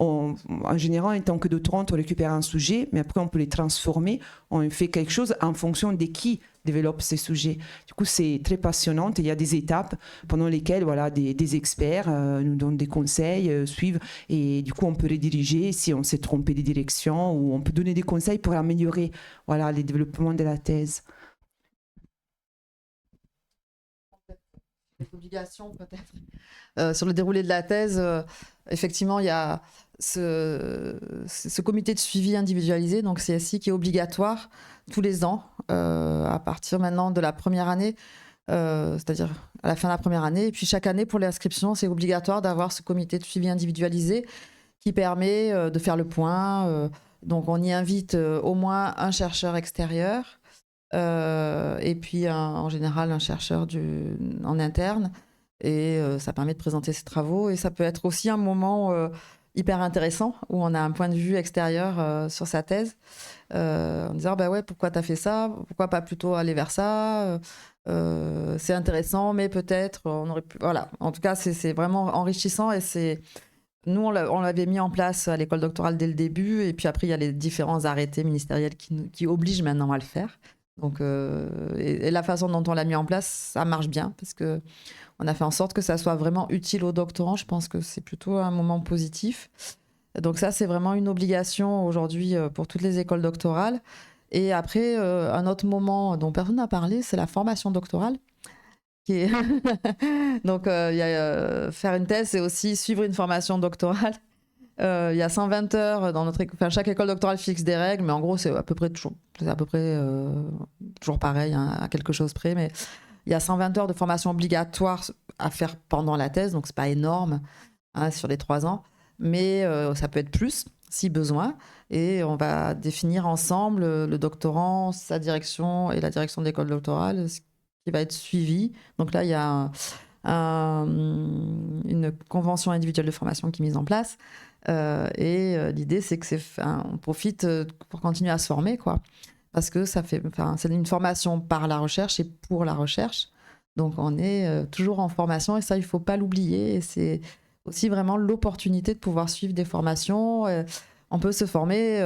Speaker 2: En général, en tant que doctorante, on récupère un sujet, mais après on peut les transformer, on fait quelque chose en fonction de qui développe ces sujets. Du coup, c'est très passionnant et il y a des étapes pendant lesquelles voilà, des experts nous donnent des conseils, suivent, et du coup, on peut rediriger si on s'est trompé de direction ou on peut donner des conseils pour améliorer voilà, les développements de la thèse.
Speaker 6: Obligations peut-être. Sur le déroulé de la thèse, effectivement, il y a ce comité de suivi individualisé, donc CSI, qui est obligatoire tous les ans, à partir maintenant de la première année, c'est-à-dire à la fin de la première année. Et puis chaque année, pour l'inscription, c'est obligatoire d'avoir ce comité de suivi individualisé qui permet de faire le point. Donc on y invite au moins un chercheur extérieur, et puis en général un chercheur en interne, et ça permet de présenter ses travaux, et ça peut être aussi un moment hyper intéressant où on a un point de vue extérieur sur sa thèse, en disant bah ouais, pourquoi t'as fait ça, pourquoi pas plutôt aller vers ça, c'est intéressant mais peut-être on aurait pu, voilà. En tout cas c'est vraiment enrichissant, et nous, on l'avait mis en place à l'école doctorale dès le début, et puis après, il y a les différents arrêtés ministériels qui obligent maintenant à le faire. Donc, et la façon dont on l'a mis en place, ça marche bien, parce qu'on a fait en sorte que ça soit vraiment utile aux doctorants. Je pense que c'est plutôt un moment positif. Donc ça, c'est vraiment une obligation aujourd'hui pour toutes les écoles doctorales. Et après, un autre moment dont personne n'a parlé, c'est la formation doctorale. Donc, faire une thèse, c'est aussi suivre une formation doctorale. Il y a 120 heures dans chaque école doctorale fixe des règles, mais en gros, c'est à peu près toujours pareil, hein, à quelque chose près. Mais il y a 120 heures de formation obligatoire à faire pendant la thèse, donc c'est pas énorme hein, sur les 3 ans, mais ça peut être plus si besoin. Et on va définir ensemble, le doctorant, sa direction et la direction de l'école doctorale, qui va être suivi. Donc là, il y a une convention individuelle de formation qui est mise en place. Et l'idée, c'est que on profite pour continuer à se former, quoi. Parce que c'est une formation par la recherche et pour la recherche. Donc on est toujours en formation, et ça, il ne faut pas l'oublier. Et c'est aussi vraiment l'opportunité de pouvoir suivre des formations. On peut se former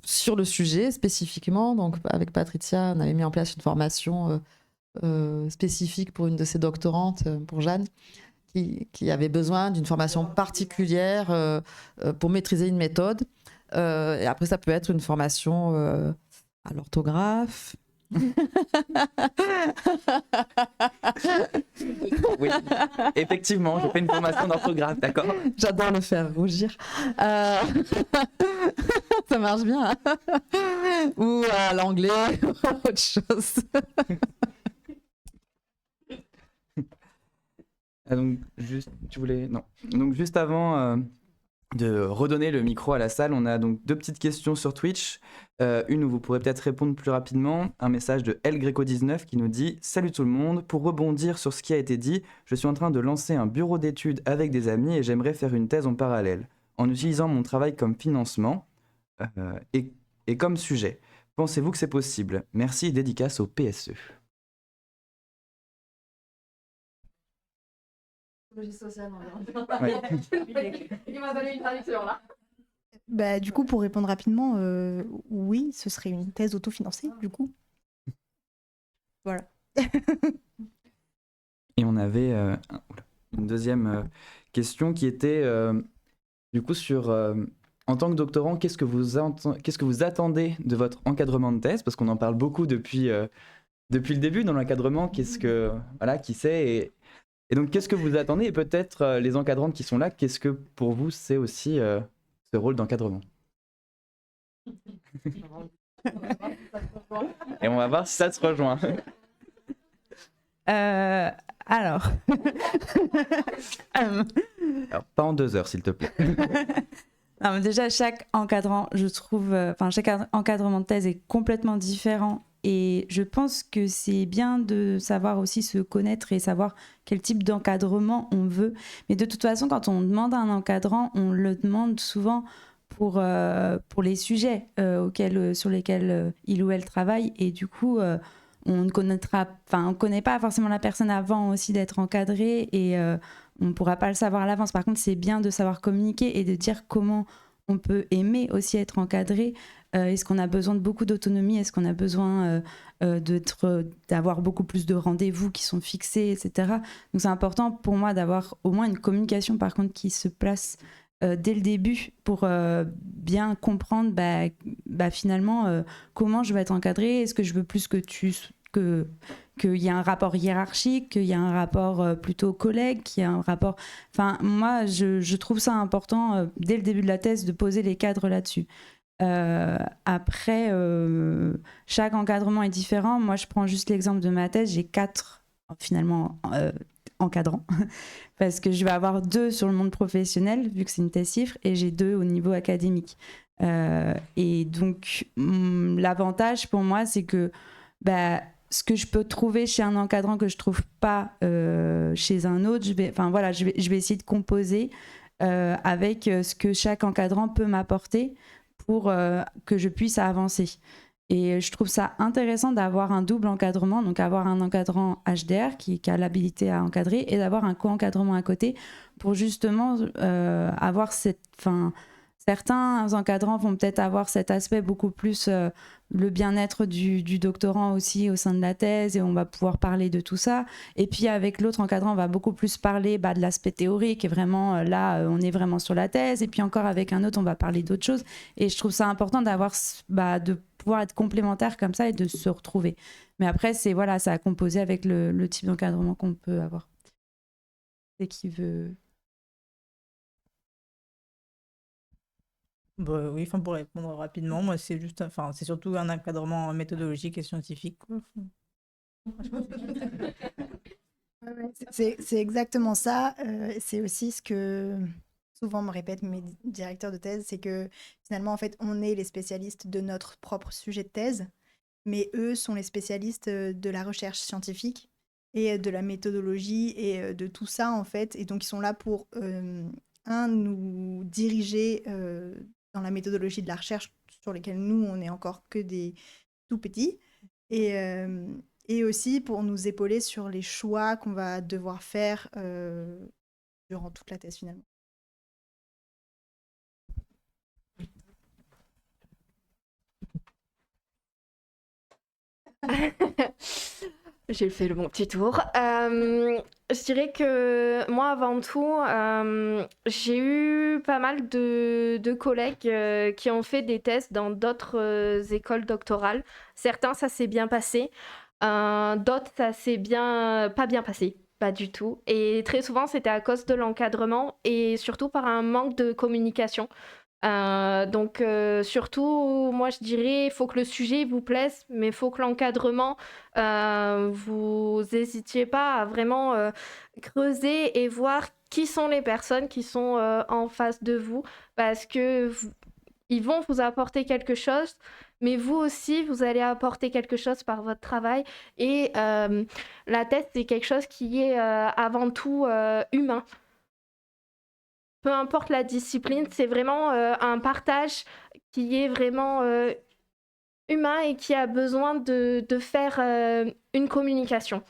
Speaker 6: sur le sujet spécifiquement. Donc avec Patricia, on avait mis en place une formation spécifique pour une de ses doctorantes, pour Jeanne, qui avait besoin d'une formation particulière pour maîtriser une méthode. Et après, ça peut être une formation à l'orthographe.
Speaker 1: Oui, effectivement, j'ai fait une formation d'orthographe, d'accord.
Speaker 6: J'adore le faire rougir. Ça ça marche bien. Ou à l'anglais, ou autre chose.
Speaker 1: Donc, tu voulais... Non. Donc, juste avant de redonner le micro à la salle, on a donc 2 petites questions sur Twitch. Une où vous pourrez peut-être répondre plus rapidement. Un message de LGreco19 qui nous dit « Salut tout le monde, pour rebondir sur ce qui a été dit, je suis en train de lancer un bureau d'études avec des amis et j'aimerais faire une thèse en parallèle, en utilisant mon travail comme financement et comme sujet. Pensez-vous que c'est possible? Merci et dédicace au PSE. » Ouais.
Speaker 6: Il m'a donné une traduction là.
Speaker 5: Bah, du coup, pour répondre rapidement, oui, ce serait une thèse autofinancée, du coup. Voilà.
Speaker 1: Et on avait une deuxième question qui était du coup sur en tant que doctorant, qu'est-ce que vous attendez de votre encadrement de thèse? Parce qu'on en parle beaucoup depuis le début dans l'encadrement. Voilà, qui sait et donc qu'est-ce que vous attendez? Et peut-être les encadrantes qui sont là, qu'est-ce que pour vous c'est aussi ce rôle d'encadrement? Et on va voir si ça se rejoint.
Speaker 3: Alors,
Speaker 1: Alors, pas en 2 heures, s'il te plaît.
Speaker 3: non, mais déjà, chaque encadrant, je trouve, chaque encadrement de thèse est complètement différent. Et je pense que c'est bien de savoir aussi se connaître et savoir quel type d'encadrement on veut. Mais de toute façon, quand on demande un encadrant, on le demande souvent pour les sujets sur lesquels il ou elle travaille. Et du coup, on ne connaît pas forcément la personne avant aussi d'être encadré et on ne pourra pas le savoir à l'avance. Par contre, c'est bien de savoir communiquer et de dire comment on peut aimer aussi être encadré. Est-ce qu'on a besoin de beaucoup d'autonomie? Est-ce qu'on a besoin d'avoir beaucoup plus de rendez-vous qui sont fixés, etc. Donc c'est important pour moi d'avoir au moins une communication par contre qui se place dès le début pour bien comprendre finalement comment je vais être encadrée. Est-ce que je veux plus qu'il y ait un rapport hiérarchique, qu'il y ait un rapport plutôt collègue, qu'il y ait un rapport... Enfin, moi, je trouve ça important, dès le début de la thèse, de poser les cadres là-dessus. Après, chaque encadrement est différent. Moi, je prends juste l'exemple de ma thèse. J'ai 4, finalement, encadrants. Parce que je vais avoir 2 sur le monde professionnel, vu que c'est une thèse chiffre, et j'ai 2 au niveau académique. Et donc, l'avantage pour moi, c'est que ce que je peux trouver chez un encadrant que je trouve pas chez un autre, je vais essayer de composer avec ce que chaque encadrant peut m'apporter pour que je puisse avancer. Et je trouve ça intéressant d'avoir un double encadrement, donc avoir un encadrant HDR qui a l'habilité à encadrer et d'avoir un co-encadrement à côté pour justement avoir certains encadrants vont peut-être avoir cet aspect beaucoup plus le bien-être du doctorant aussi au sein de la thèse et on va pouvoir parler de tout ça. Et puis avec l'autre encadrant, on va beaucoup plus parler de l'aspect théorique et vraiment là, on est vraiment sur la thèse. Et puis encore avec un autre, on va parler d'autres choses. Et je trouve ça important d'avoir, de pouvoir être complémentaire comme ça et de se retrouver. Mais après, c'est à composer avec le type d'encadrement qu'on peut avoir. Et qui veut...
Speaker 4: Oui, pour répondre rapidement, moi c'est surtout un encadrement méthodologique et scientifique, quoi.
Speaker 5: C'est exactement ça. C'est aussi ce que souvent me répètent mes directeurs de thèse, c'est que finalement, en fait, on est les spécialistes de notre propre sujet de thèse, mais eux sont les spécialistes de la recherche scientifique et de la méthodologie et de tout ça, en fait. Et donc, ils sont là pour, nous diriger dans la méthodologie de la recherche sur lesquelles nous, on n'est encore que des tout petits. Et aussi pour nous épauler sur les choix qu'on va devoir faire durant toute la thèse, finalement.
Speaker 7: J'ai fait mon petit tour. Je dirais que moi, avant tout, j'ai eu pas mal de collègues qui ont fait des thèses dans d'autres écoles doctorales. Certains, ça s'est bien passé. D'autres, ça s'est pas bien passé. Pas du tout. Et très souvent, c'était à cause de l'encadrement et surtout par un manque de communication. Donc surtout, moi je dirais, il faut que le sujet vous plaise, mais il faut que l'encadrement, vous n'hésitiez pas à vraiment creuser et voir qui sont les personnes qui sont en face de vous, parce que ils vont vous apporter quelque chose, mais vous aussi, vous allez apporter quelque chose par votre travail. Et la thèse, c'est quelque chose qui est avant tout humain. Peu importe la discipline, c'est vraiment un partage qui est vraiment humain et qui a besoin de faire une communication.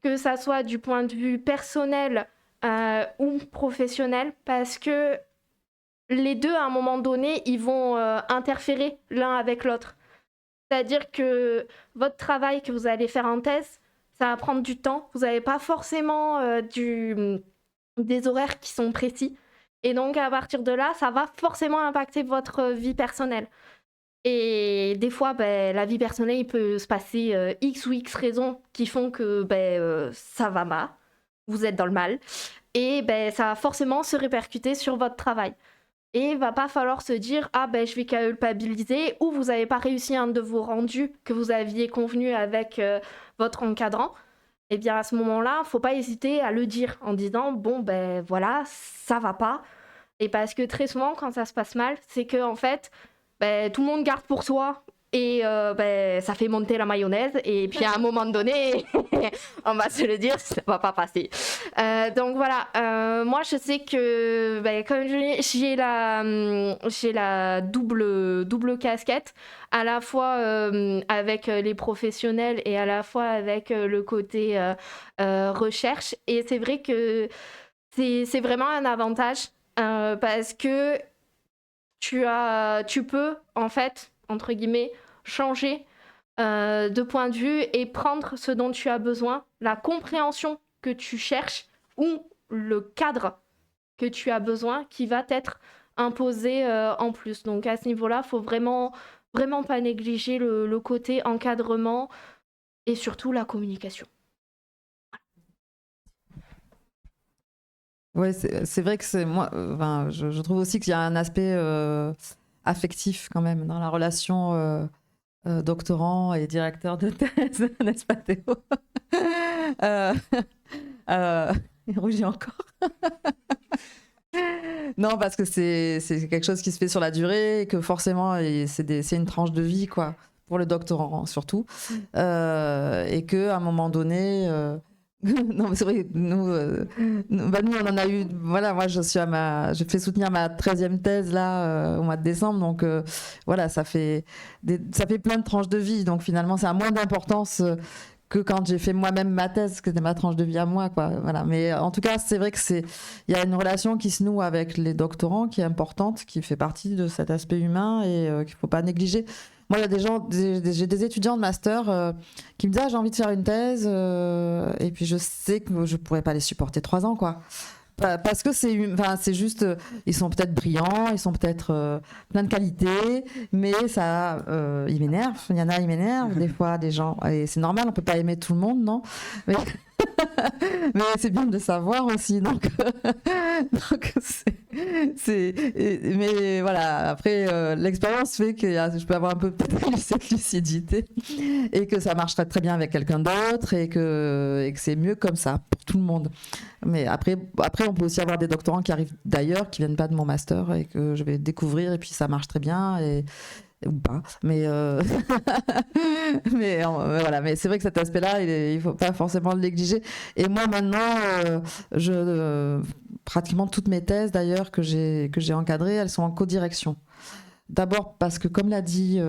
Speaker 7: Que ça soit du point de vue personnel ou professionnel, parce que les deux, à un moment donné, ils vont interférer l'un avec l'autre. C'est-à-dire que votre travail que vous allez faire en thèse, ça va prendre du temps. Vous n'avez pas forcément des horaires qui sont précis. Et donc, à partir de là, ça va forcément impacter votre vie personnelle. Et des fois, la vie personnelle, il peut se passer X ou X raisons qui font que ça va mal. Vous êtes dans le mal. Et ça va forcément se répercuter sur votre travail. Et il va pas falloir se dire je vais culpabiliser, ou vous n'avez pas réussi un de vos rendus que vous aviez convenu avec votre encadrant. Et bien à ce moment-là, faut pas hésiter à le dire en disant voilà, ça va pas. Et parce que très souvent quand ça se passe mal, c'est que en fait tout le monde garde pour soi. Et ça fait monter la mayonnaise. Et puis à un moment donné, on va se le dire, ça va pas passer. Donc voilà, moi je sais que comme j'ai la double casquette, à la fois avec les professionnels et à la fois avec le côté recherche. Et c'est vrai que c'est vraiment un avantage parce que tu peux en fait, entre guillemets, changer de point de vue et prendre ce dont tu as besoin, la compréhension que tu cherches ou le cadre que tu as besoin qui va t'être imposé en plus. Donc à ce niveau-là, il faut vraiment pas négliger le côté encadrement et surtout la communication.
Speaker 6: Ouais, c'est vrai que je trouve aussi qu'il y a un aspect affectif quand même dans la relation doctorant et directeur de thèse, n'est-ce pas Théo? Il rougit encore. Non, parce que c'est quelque chose qui se fait sur la durée et que forcément c'est une tranche de vie quoi, pour le doctorant surtout, et qu'à un moment donné... Non, mais c'est vrai, nous, on en a eu. Voilà, moi, je fais soutenir ma 13e thèse là au mois de décembre, donc voilà, ça fait plein de tranches de vie. Donc finalement, ça a moins d'importance que quand j'ai fait moi-même ma thèse, que c'était ma tranche de vie à moi, quoi. Voilà. Mais en tout cas, c'est vrai que il y a une relation qui se noue avec les doctorants qui est importante, qui fait partie de cet aspect humain et qu'il ne faut pas négliger. Moi, il y a j'ai des étudiants de master qui me disent j'ai envie de faire une thèse et puis je sais que je pourrais pas les supporter 3 ans quoi. Parce que c'est juste, ils sont peut-être brillants, ils sont peut-être plein de qualités, mais ça, ils m'énervent. Il y en a, ils m'énervent des fois, des gens. Et c'est normal, on peut pas aimer tout le monde, non? Mais c'est bien de le savoir aussi. Donc mais voilà, après, l'expérience fait que je peux avoir un peu cette lucidité et que ça marcherait très bien avec quelqu'un d'autre et que c'est mieux comme ça pour tout le monde. Mais après, on peut aussi avoir des doctorants qui arrivent d'ailleurs, qui viennent pas de mon master et que je vais découvrir et puis ça marche très bien ou pas. Mais voilà. Mais c'est vrai que cet aspect-là, il faut pas forcément le négliger. Et moi maintenant, pratiquement toutes mes thèses d'ailleurs que j'ai encadrées, elles sont en codirection. D'abord parce que, comme l'a dit,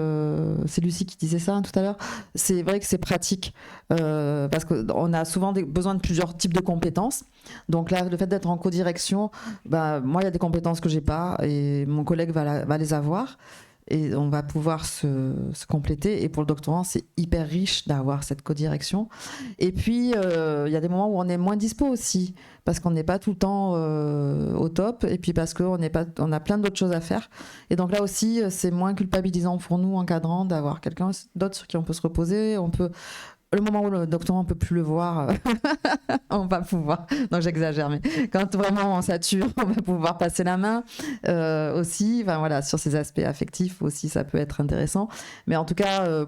Speaker 6: c'est Lucie qui disait ça tout à l'heure, c'est vrai que c'est pratique parce qu'on a souvent besoin de plusieurs types de compétences. Donc là, le fait d'être en codirection, moi, il y a des compétences que j'ai pas et mon collègue va les avoir. Et on va pouvoir se compléter. Et pour le doctorant, c'est hyper riche d'avoir cette codirection. Et puis, il y a des moments où on est moins dispo aussi, parce qu'on n'est pas tout le temps au top, et puis parce qu'on a plein d'autres choses à faire. Et donc là aussi, c'est moins culpabilisant pour nous, encadrants, d'avoir quelqu'un d'autre sur qui on peut se reposer. On peut le moment où le doctorant ne peut plus le voir, on va pouvoir, non j'exagère, mais quand vraiment on sature, on va pouvoir passer la main aussi, enfin, voilà, sur ces aspects affectifs aussi, ça peut être intéressant. Mais en tout cas,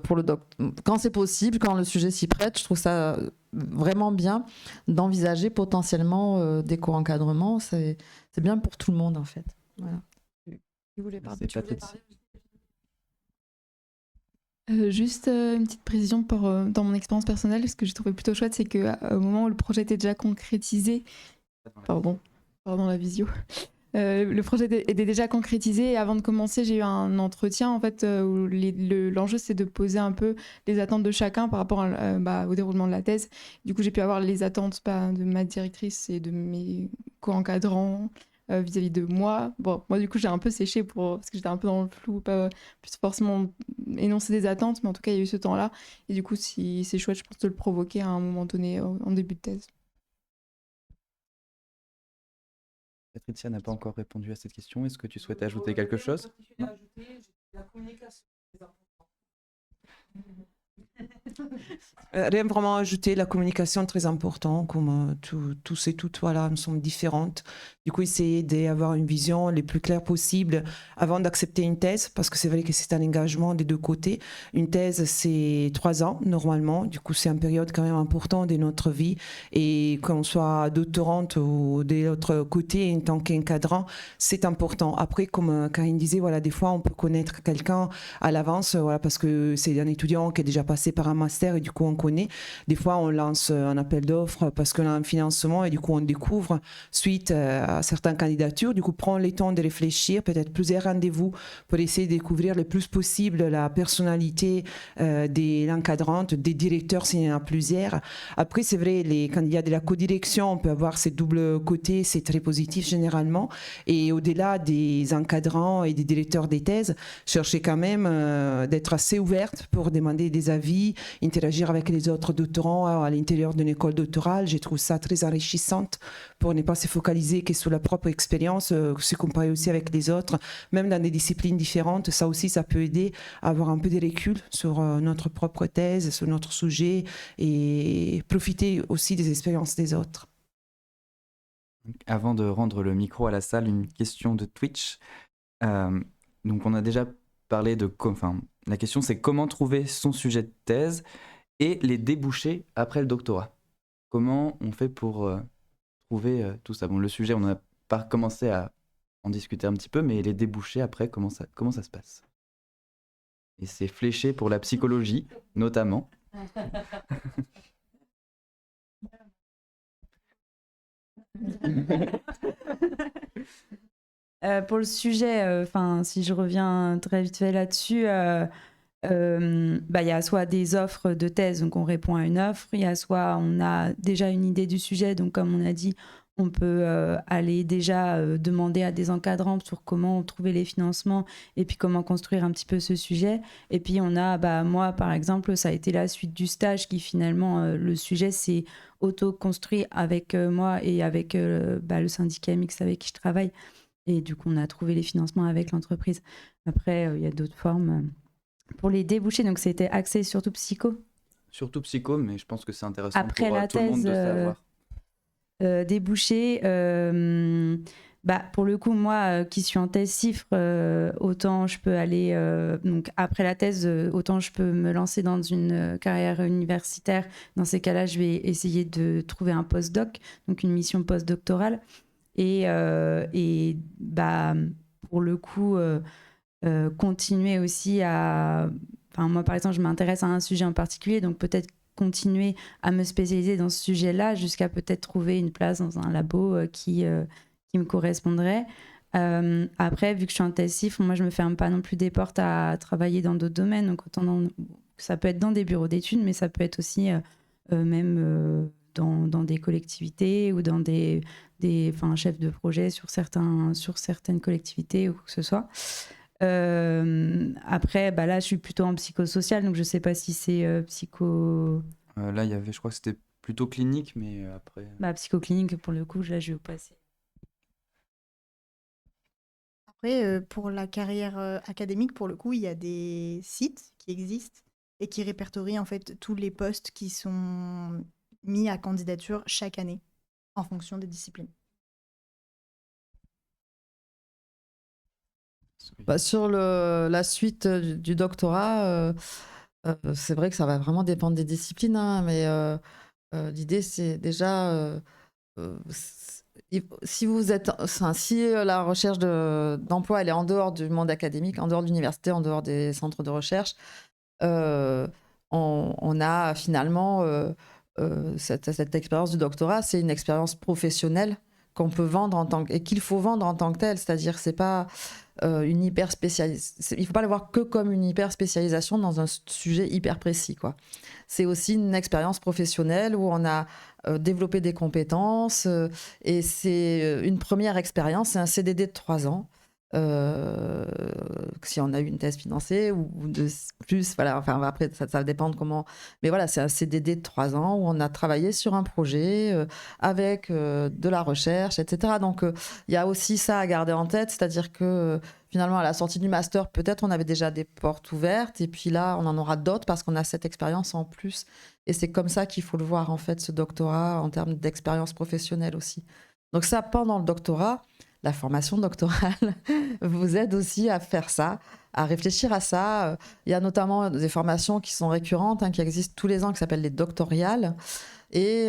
Speaker 6: quand c'est possible, quand le sujet s'y prête, je trouve ça vraiment bien d'envisager potentiellement des co-encadrements. C'est bien pour tout le monde, en fait. Voilà. Qui voulait parler?
Speaker 1: C'est Patricia.
Speaker 9: Juste une petite précision dans mon expérience personnelle, ce que j'ai trouvé plutôt chouette, c'est qu'au moment où le projet était déjà concrétisé, pardon la visio, le projet était déjà concrétisé et avant de commencer, j'ai eu un entretien en fait où l'enjeu c'est de poser un peu les attentes de chacun par rapport au déroulement de la thèse. Du coup, j'ai pu avoir les attentes de ma directrice et de mes co-encadrants vis-à-vis de moi. Bon, moi du coup j'ai un peu séché parce que j'étais un peu dans le flou, pas plus forcément énoncer des attentes, mais en tout cas il y a eu ce temps-là. Et du coup, si c'est chouette, je pense de le provoquer à un moment donné en début de thèse.
Speaker 1: Patricia n'a pas encore répondu à cette question. Est-ce que tu souhaites ajouter quelque chose?
Speaker 2: Rien vraiment à ajouter, la communication très important, comme tous et toutes, voilà, nous sommes différentes. Du coup, essayer d'avoir une vision les plus claire possible avant d'accepter une thèse, parce que c'est vrai que c'est un engagement des deux côtés. Une thèse, c'est 3 ans normalement, du coup, c'est une période quand même importante de notre vie. Et qu'on soit doctorante ou de l'autre côté, en tant qu'encadrant, c'est important. Après, comme Karine disait, voilà, des fois, on peut connaître quelqu'un à l'avance, voilà, parce que c'est un étudiant qui est déjà passé par un master et du coup on connaît. Des fois on lance un appel d'offres parce qu'on a un financement et du coup on découvre suite à certaines candidatures. Du coup prends le temps de réfléchir, peut-être plusieurs rendez-vous pour essayer de découvrir le plus possible la personnalité des encadrantes, des directeurs s'il y en a plusieurs. Après c'est vrai, les candidats de la codirection, on peut avoir ces doubles côtés, c'est très positif généralement. Et au-delà des encadrants et des directeurs des thèses, chercher quand même d'être assez ouverte pour demander des avis, interagir avec les autres doctorants à l'intérieur d'une école doctorale. Je trouve ça très enrichissante pour ne pas se focaliser que sur la propre expérience, se comparer aussi avec les autres, même dans des disciplines différentes. Ça aussi, ça peut aider à avoir un peu de recul sur notre propre thèse, sur notre sujet et profiter aussi des expériences des autres.
Speaker 1: Avant de rendre le micro à la salle, une question de Twitch. Donc on a déjà parlé la question c'est comment trouver son sujet de thèse et les débouchés après le doctorat. Comment on fait pour trouver tout ça? Bon, le sujet, on a pas commencé à en discuter un petit peu, mais les débouchés après, comment ça se passe? Et c'est fléché pour la psychologie, notamment.
Speaker 3: Pour le sujet, si je reviens très vite fait là-dessus, il y a soit des offres de thèse, donc on répond à une offre, il y a soit on a déjà une idée du sujet, donc comme on a dit, on peut aller déjà demander à des encadrants sur comment trouver les financements et puis comment construire un petit peu ce sujet. Et puis on a, moi par exemple, ça a été la suite du stage qui finalement, le sujet s'est auto-construit avec moi et avec le syndicat mixte avec qui je travaille. Et du coup, on a trouvé les financements avec l'entreprise. Après, il y a d'autres formes. Pour les débouchés, donc c'était axé surtout psycho.
Speaker 1: Surtout psycho, mais je pense que c'est intéressant
Speaker 3: Après
Speaker 1: pour
Speaker 3: la
Speaker 1: tout le monde
Speaker 3: thèse,
Speaker 1: de savoir.
Speaker 3: Débouchés, pour le coup, moi qui suis en thèse CIFRE, autant je peux aller, donc après la thèse, autant je peux me lancer dans une carrière universitaire. Dans ces cas-là, je vais essayer de trouver un postdoc, donc une mission postdoctorale. Et pour le coup, continuer aussi à... moi, par exemple, je m'intéresse à un sujet en particulier, donc peut-être continuer à me spécialiser dans ce sujet-là jusqu'à peut-être trouver une place dans un labo qui me correspondrait. Après, vu que je suis en thèse CIFRE, moi, je me ferme pas non plus des portes à travailler dans d'autres domaines. Donc, ça peut être dans des bureaux d'études, mais ça peut être aussi même... dans des collectivités ou dans des chefs de projet sur certaines collectivités ou quoi que ce soit. Après, là, je suis plutôt en psychosocial, donc je ne sais pas si c'est psycho...
Speaker 1: Là, je crois que c'était plutôt clinique, mais après...
Speaker 3: psychoclinique, pour le coup, là, je vais vous passer.
Speaker 5: Après, pour la carrière académique, pour le coup, il y a des sites qui existent et qui répertorie en fait tous les postes qui sont mis à candidature chaque année en fonction des disciplines.
Speaker 6: Sur la suite du doctorat, c'est vrai que ça va vraiment dépendre des disciplines, hein, mais l'idée, c'est déjà, si vous êtes, enfin, si la recherche d'emploi elle est en dehors du monde académique, en dehors de l'université, en dehors des centres de recherche, on a finalement cette expérience du doctorat, c'est une expérience professionnelle qu'on peut vendre et qu'il faut vendre en tant que telle, c'est-à-dire que c'est pas une hyper spécialisation. Il faut pas le voir que comme une hyper spécialisation dans un sujet hyper précis, quoi. C'est aussi une expérience professionnelle où on a développé des compétences et c'est une première expérience, c'est un CDD de 3 ans. Si on a eu une thèse financée ou de plus, voilà, enfin après ça va dépendre comment, mais voilà, c'est un CDD de 3 ans où on a travaillé sur un projet avec de la recherche, etc. Donc il y a aussi ça à garder en tête, c'est-à-dire que finalement à la sortie du master, peut-être on avait déjà des portes ouvertes et puis là on en aura d'autres parce qu'on a cette expérience en plus et c'est comme ça qu'il faut le voir en fait, ce doctorat en termes d'expérience professionnelle aussi. Donc ça, pendant le doctorat, la formation doctorale vous aide aussi à faire ça, à réfléchir à ça. Il y a notamment des formations qui sont récurrentes, hein, qui existent tous les ans, qui s'appellent les doctoriales, et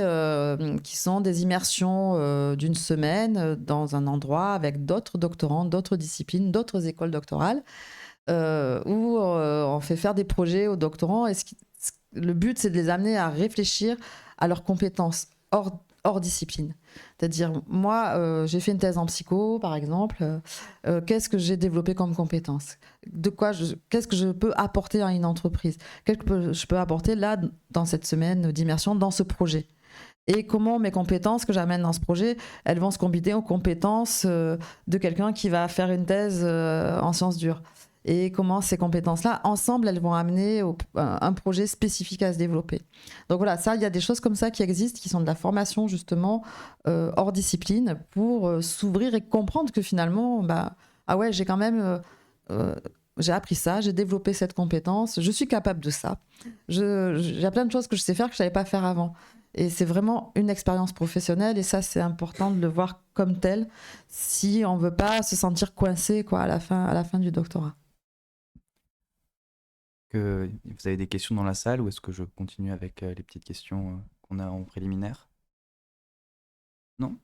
Speaker 6: qui sont des immersions d'une semaine dans un endroit avec d'autres doctorants, d'autres disciplines, d'autres écoles doctorales, où on fait faire des projets aux doctorants. Et le but, c'est de les amener à réfléchir à leurs compétences hors discipline. C'est-à-dire, moi, j'ai fait une thèse en psycho, par exemple. Qu'est-ce que j'ai développé comme compétences? Qu'est-ce que je peux apporter à une entreprise? Qu'est-ce que je peux apporter là, dans cette semaine d'immersion, dans ce projet? Et comment mes compétences que j'amène dans ce projet, elles vont se combiner aux compétences de quelqu'un qui va faire une thèse en sciences dures? Et comment ces compétences-là, ensemble, elles vont amener un projet spécifique à se développer. Donc voilà, ça, il y a des choses comme ça qui existent, qui sont de la formation justement hors discipline pour s'ouvrir et comprendre que finalement, bah, ah ouais, j'ai quand même... j'ai appris ça, j'ai développé cette compétence, je suis capable de ça. Il y a plein de choses que je sais faire que je ne savais pas faire avant. Et c'est vraiment une expérience professionnelle et ça, c'est important de le voir comme tel si on ne veut pas se sentir coincé quoi, à la fin du doctorat.
Speaker 1: Que vous avez des questions dans la salle ou est-ce que je continue avec les petites questions qu'on a en préliminaire? Non?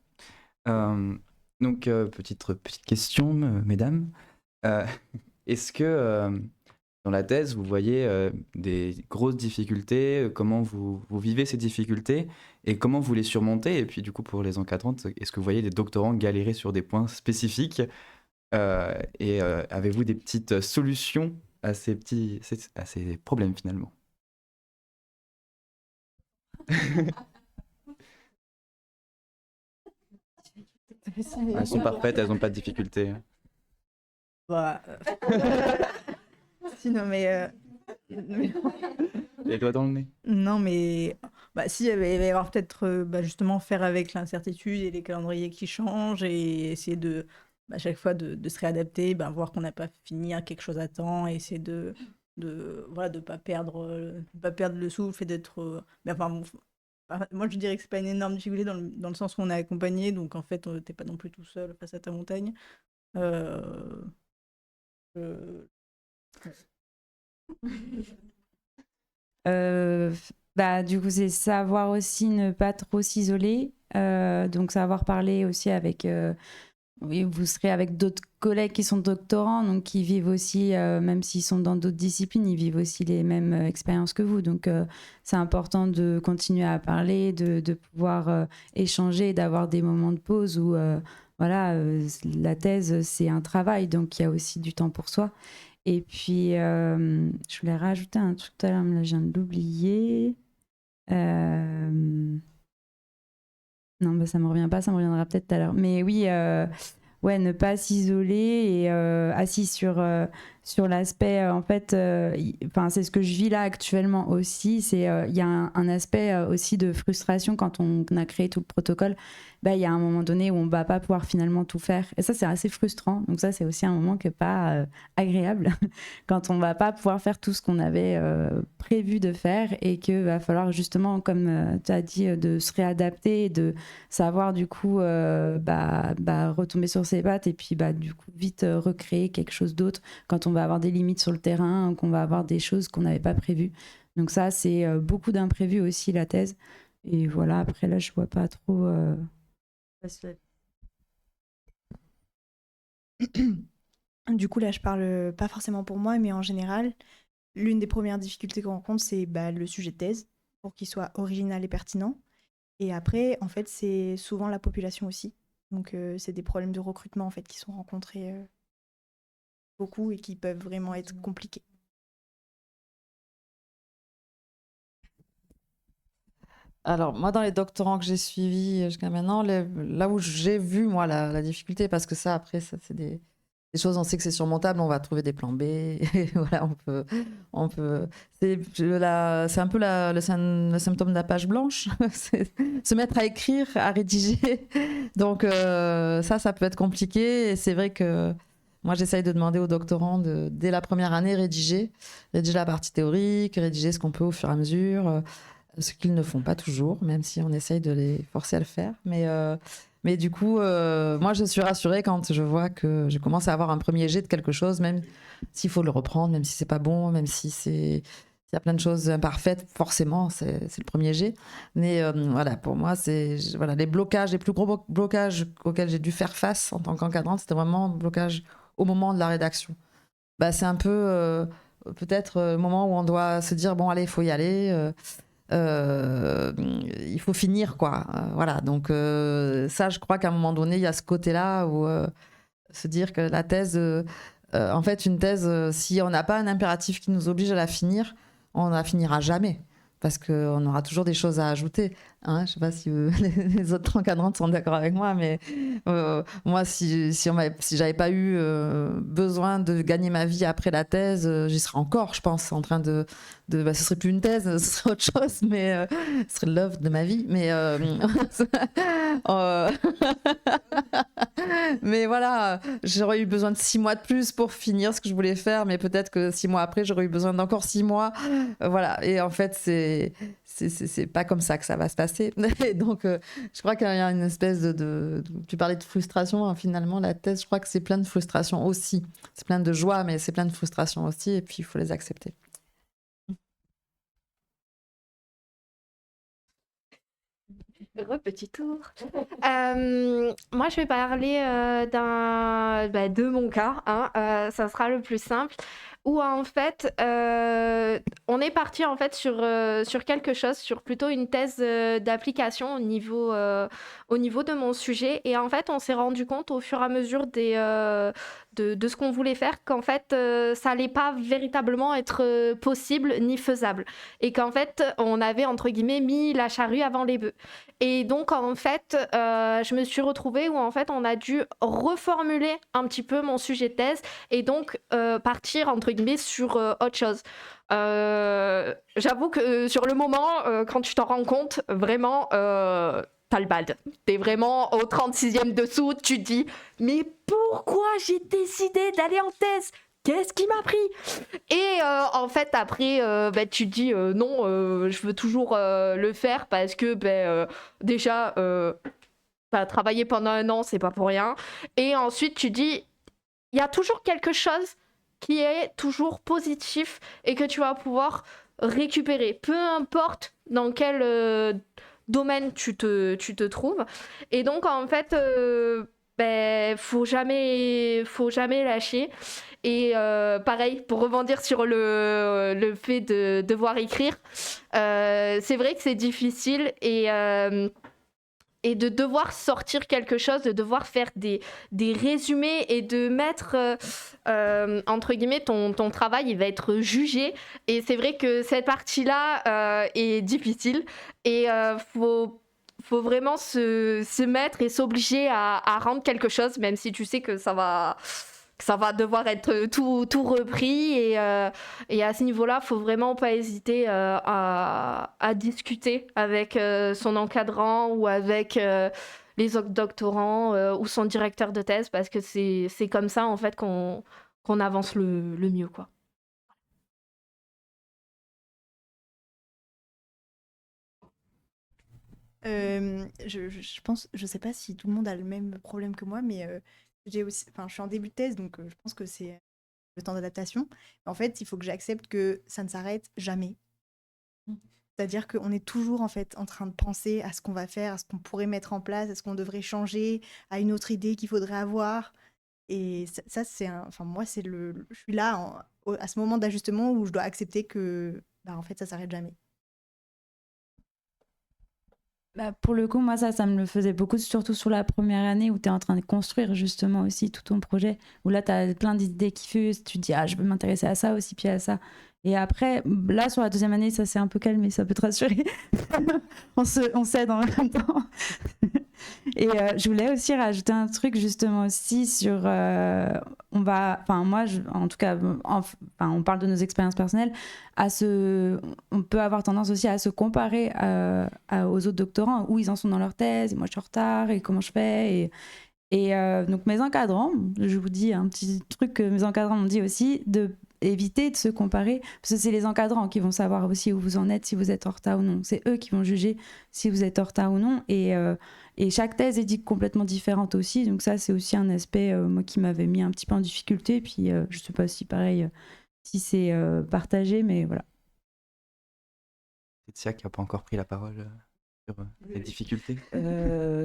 Speaker 1: Donc, petite question, mesdames. Est-ce que dans la thèse, vous voyez des grosses difficultés? Comment vous vivez ces difficultés et comment vous les surmontez? Et puis, du coup, pour les encadrantes, est-ce que vous voyez des doctorants galérer sur des points spécifiques? Et avez-vous des petites solutions à ces problèmes finalement? Elles sont parfaites, elles n'ont pas de difficultés.
Speaker 4: Bah, si, non, mais
Speaker 1: Les doigts dans le nez.
Speaker 4: non, mais bah, si, il va y avoir peut-être justement faire avec l'incertitude et les calendriers qui changent et essayer de, à chaque fois de se réadapter, voir qu'on n'a pas fini quelque chose à temps et essayer voilà, de pas perdre le souffle et d'être. Moi, je dirais que c'est pas une énorme difficulté dans le sens où on est accompagné, donc en fait, t'es pas non plus tout seul face à ta montagne.
Speaker 3: Du coup, c'est savoir aussi ne pas trop s'isoler, donc savoir parler aussi avec... oui, vous serez avec d'autres collègues qui sont doctorants, donc qui vivent aussi, même s'ils sont dans d'autres disciplines, ils vivent aussi les mêmes expériences que vous. Donc, c'est important de continuer à parler, de pouvoir échanger, d'avoir des moments de pause où, voilà, la thèse, c'est un travail, donc il y a aussi du temps pour soi. Et puis, je voulais rajouter un truc tout à l'heure, mais là, je viens de l'oublier. Non, ça me revient pas, ça me reviendra peut-être tout à l'heure. Mais oui, ouais, ne pas s'isoler et assis sur sur l'aspect, en fait, c'est ce que je vis là actuellement aussi, il y a un aspect aussi de frustration quand on a créé tout le protocole. Il y a un moment donné où on ne va pas pouvoir finalement tout faire. Et ça, c'est assez frustrant. Donc ça, c'est aussi un moment qui n'est pas agréable quand on ne va pas pouvoir faire tout ce qu'on avait prévu de faire et qu'il va falloir justement, comme tu as dit, de se réadapter et de savoir du coup retomber sur ses pattes et puis du coup vite recréer quelque chose d'autre quand on va avoir des limites sur le terrain, qu'on va avoir des choses qu'on n'avait pas prévues. Donc ça, c'est beaucoup d'imprévus aussi, la thèse. Et voilà, après là, je vois pas trop...
Speaker 5: Du coup, là, je parle pas forcément pour moi, mais en général, l'une des premières difficultés qu'on rencontre, c'est le sujet de thèse, pour qu'il soit original et pertinent. Et après, en fait, c'est souvent la population aussi. Donc, c'est des problèmes de recrutement, en fait, qui sont rencontrés beaucoup et qui peuvent vraiment être compliqués.
Speaker 6: Alors, moi, dans les doctorants que j'ai suivis jusqu'à maintenant, là où j'ai vu, moi, la difficulté, parce que ça, après, ça, c'est des choses, on sait que c'est surmontable, on va trouver des plans B. Et voilà, on peut. C'est un peu le symptôme de la page blanche. C'est se mettre à écrire, à rédiger. Donc, ça peut être compliqué. Et c'est vrai que moi, j'essaye de demander aux doctorants dès la première année, rédiger la partie théorique, rédiger ce qu'on peut au fur et à mesure. Ce qu'ils ne font pas toujours, même si on essaye de les forcer à le faire. Mais du coup, moi, je suis rassurée quand je vois que je commence à avoir un premier jet de quelque chose, même s'il faut le reprendre, même si c'est pas bon, même si s'il y a plein de choses imparfaites, forcément, c'est le premier jet. Mais voilà, pour moi, les blocages, les plus gros blocages auxquels j'ai dû faire face en tant qu'encadrante, c'était vraiment le blocage au moment de la rédaction. C'est un peu peut-être le moment où on doit se dire, bon, allez, il faut y aller. Il faut finir, quoi. Voilà, donc ça, je crois qu'à un moment donné, il y a ce côté-là où se dire que la thèse, en fait, une thèse, si on n'a pas un impératif qui nous oblige à la finir, on ne la finira jamais. Parce qu'on aura toujours des choses à ajouter. Hein, je ne sais pas si les autres encadrantes sont d'accord avec moi, mais moi, si j'avais pas eu besoin de gagner ma vie après la thèse, j'y serais encore, je pense, en train ce serait plus une thèse, ce serait autre chose, mais ce serait l'œuvre de ma vie. Mais voilà, j'aurais eu besoin de 6 mois de plus pour finir ce que je voulais faire, mais peut-être que 6 mois après, j'aurais eu besoin d'encore 6 mois. Voilà, et en fait, c'est pas comme ça que ça va se passer. Et donc, je crois qu'il y a une espèce tu parlais de frustration, hein, finalement, la thèse, je crois que c'est plein de frustration aussi. C'est plein de joie, mais c'est plein de frustration aussi, et puis il faut les accepter.
Speaker 7: Petit tour. Moi, je vais parler de mon cas. Hein, ça sera le plus simple. Où en fait, on est parti en fait sur quelque chose, sur plutôt une thèse d'application au niveau de mon sujet. Et en fait, on s'est rendu compte au fur et à mesure de ce qu'on voulait faire qu'en fait, ça allait pas véritablement être possible ni faisable. Et qu'en fait, on avait entre guillemets mis la charrue avant les bœufs. Et donc, en fait, je me suis retrouvée où en fait, on a dû reformuler un petit peu mon sujet de thèse et donc partir entre guillemets sur autre chose. J'avoue que sur le moment, quand tu t'en rends compte, vraiment, t'as le bad. T'es vraiment au 36e dessous, tu te dis « Mais pourquoi j'ai décidé d'aller en thèse ? Qu'est-ce qui m'a pris ?» Et en fait, après, tu te dis non, je veux toujours le faire parce que déjà, t'as travaillé pendant 1 an, c'est pas pour rien. Et ensuite, tu te dis, il y a toujours quelque chose qui est toujours positif et que tu vas pouvoir récupérer, peu importe dans quel domaine tu te trouves. Et donc, en fait, faut jamais lâcher. Et pareil, pour rebondir sur le fait de devoir écrire, c'est vrai que c'est difficile et de devoir sortir quelque chose, de devoir faire des résumés et de mettre, entre guillemets, ton travail, il va être jugé. Et c'est vrai que cette partie-là est difficile et faut vraiment se mettre et s'obliger à rendre quelque chose, même si tu sais que ça va ça va devoir être tout repris. Et à ce niveau-là, il ne faut vraiment pas hésiter à discuter avec son encadrant ou avec les autres doctorants ou son directeur de thèse, parce que c'est comme ça en fait qu'on avance le mieux, quoi.
Speaker 5: Je pense, je sais pas si tout le monde a le même problème que moi, mais je suis en début de thèse, donc je pense que c'est le temps d'adaptation. En fait, il faut que j'accepte que ça ne s'arrête jamais. C'est-à-dire qu'on est toujours en fait en train de penser à ce qu'on va faire, à ce qu'on pourrait mettre en place, à ce qu'on devrait changer, à une autre idée qu'il faudrait avoir. Et ça c'est enfin moi je suis là à ce moment d'ajustement où je dois accepter que en fait ça s'arrête jamais.
Speaker 3: Bah, pour le coup, moi, ça me le faisait beaucoup, surtout sur la première année où tu es en train de construire justement aussi tout ton projet, où là, tu as plein d'idées qui fusent, tu te dis, je peux m'intéresser à ça aussi, puis à ça. Et après, là, sur la deuxième année, ça s'est un peu calmé, ça peut te rassurer. on s'aide en même temps. Et je voulais aussi rajouter un truc justement aussi sur... en tout cas, on parle de nos expériences personnelles. On peut avoir tendance aussi à se comparer aux autres doctorants, où ils en sont dans leur thèse, et moi je suis en retard, et comment je fais. Et donc mes encadrants, je vous dis un petit truc que mes encadrants m'ont dit aussi, éviter de se comparer, parce que c'est les encadrants qui vont savoir aussi où vous en êtes, si vous êtes en retard ou non. C'est eux qui vont juger si vous êtes en retard ou non. Et chaque thèse est dit complètement différente aussi. Donc ça, c'est aussi un aspect moi, qui m'avait mis un petit peu en difficulté. Puis je sais pas si pareil, si c'est partagé, mais voilà.
Speaker 1: Laetitia qui n'a pas encore pris la parole sur les difficultés.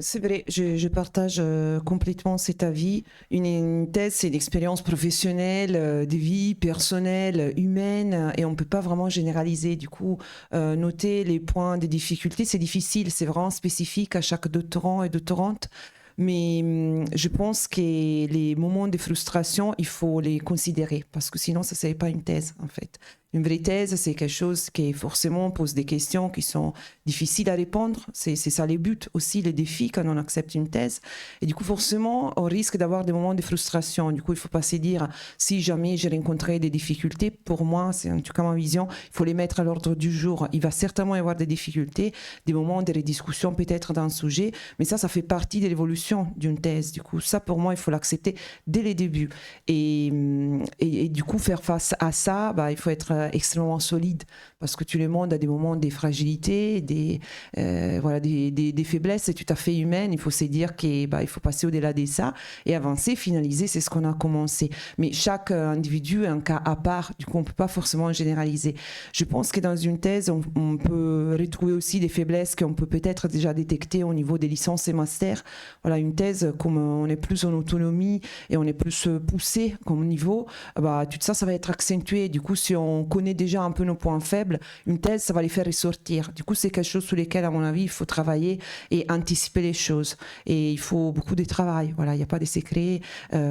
Speaker 2: C'est vrai, je partage complètement cet avis. Une thèse, c'est une expérience professionnelle, de vie personnelle, humaine, et on ne peut pas vraiment généraliser. Du coup, noter les points de difficulté, c'est difficile, c'est vraiment spécifique à chaque doctorant et doctorante. Mais je pense que les moments de frustration, il faut les considérer, parce que sinon, ça ne serait pas une thèse, en fait. Une vraie thèse, c'est quelque chose qui forcément pose des questions qui sont difficiles à répondre. C'est ça les buts aussi, les défis quand on accepte une thèse. Et du coup, forcément, on risque d'avoir des moments de frustration. Du coup, il ne faut pas se dire, si jamais j'ai rencontré des difficultés, pour moi, c'est en tout cas ma vision, il faut les mettre à l'ordre du jour. Il va certainement y avoir des difficultés, des moments de rediscussion peut-être d'un sujet, mais ça fait partie de l'évolution d'une thèse. Du coup, ça, pour moi, il faut l'accepter dès les débuts. Et du coup, faire face à ça, il faut être extrêmement solide, parce que tout le monde a des moments de fragilité, des faiblesses, c'est tout à fait humain. Il faut se dire qu'il faut passer au-delà de ça et avancer, finaliser, c'est ce qu'on a commencé. Mais chaque individu est un cas à part, du coup on ne peut pas forcément généraliser. Je pense que dans une thèse, on peut retrouver aussi des faiblesses qu'on peut peut-être déjà détecter au niveau des licences et masters. Voilà, une thèse, comme on est plus en autonomie et on est plus poussé comme niveau, tout ça va être accentué. Du coup, si on connaît déjà un peu nos points faibles, une thèse, ça va les faire ressortir. Du coup, c'est quelque chose sur lequel, à mon avis, il faut travailler et anticiper les choses. Et il faut beaucoup de travail. Voilà, il n'y a pas de secret.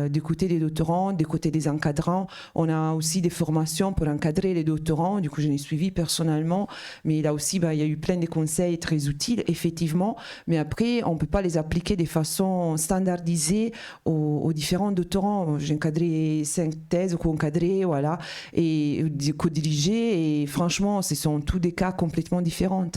Speaker 2: Du côté des doctorants, du côté des encadrants, on a aussi des formations pour encadrer les doctorants. Du coup, je l'ai suivi personnellement. Mais là aussi, il y a eu plein de conseils très utiles, effectivement. Mais après, on ne peut pas les appliquer de façon standardisée aux différents doctorants. J'ai encadré 5 thèses co-encadrées, voilà, et co-dirigées. Et franchement, ce sont tous des cas complètement différents.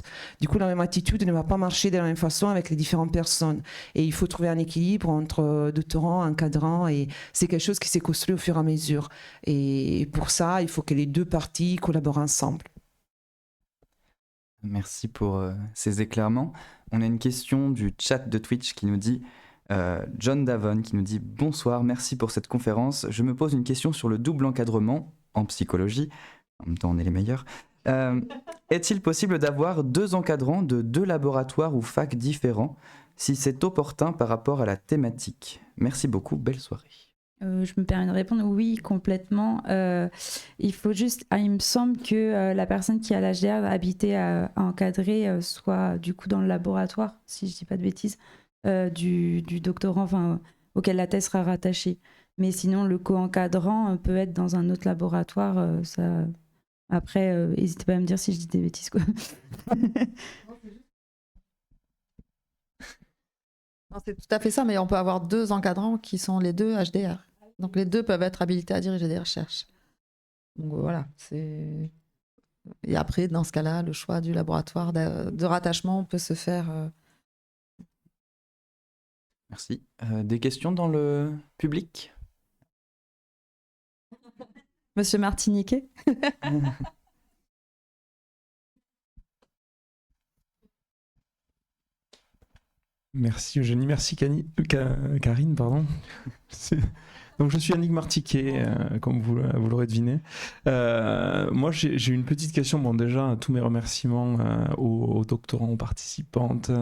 Speaker 2: Du coup, la même attitude ne va pas marcher de la même façon avec les différentes personnes. Et il faut trouver un équilibre entre doctorants, encadrants, et c'est quelque chose qui s'est construit au fur et à mesure. Et pour ça, il faut que les deux parties collaborent ensemble.
Speaker 1: Merci pour ces éclairements. On a une question du chat de Twitch qui nous dit, John Davon qui nous dit « Bonsoir, merci pour cette conférence. Je me pose une question sur le double encadrement en psychologie. » En même temps, on est les meilleurs. Est-il possible d'avoir 2 encadrants de 2 laboratoires ou facs différents si c'est opportun par rapport à la thématique? Merci beaucoup, belle soirée.
Speaker 3: Je me permets de répondre oui, complètement. Il faut juste, il me semble que la personne qui a l'HDR habilitée à encadrer soit du coup dans le laboratoire, si je dis pas de bêtises, du doctorant auquel la thèse sera rattachée. Mais sinon, le co-encadrant peut être dans un autre laboratoire. Après, n'hésitez pas à me dire si je dis des bêtises, quoi.
Speaker 6: Non, c'est tout à fait ça, mais on peut avoir 2 encadrants qui sont les 2 HDR. Donc les deux peuvent être habilités à diriger des recherches. Donc voilà, c'est... Et après, dans ce cas-là, le choix du laboratoire de rattachement peut se faire...
Speaker 1: Merci. Des questions dans le public?
Speaker 6: Monsieur Martiniquet.
Speaker 11: Merci Eugénie, merci Karine, pardon. Donc je suis Yannick Martiquet, comme vous l'aurez deviné. Moi j'ai une petite question, bon déjà tous mes remerciements aux doctorants, aux participantes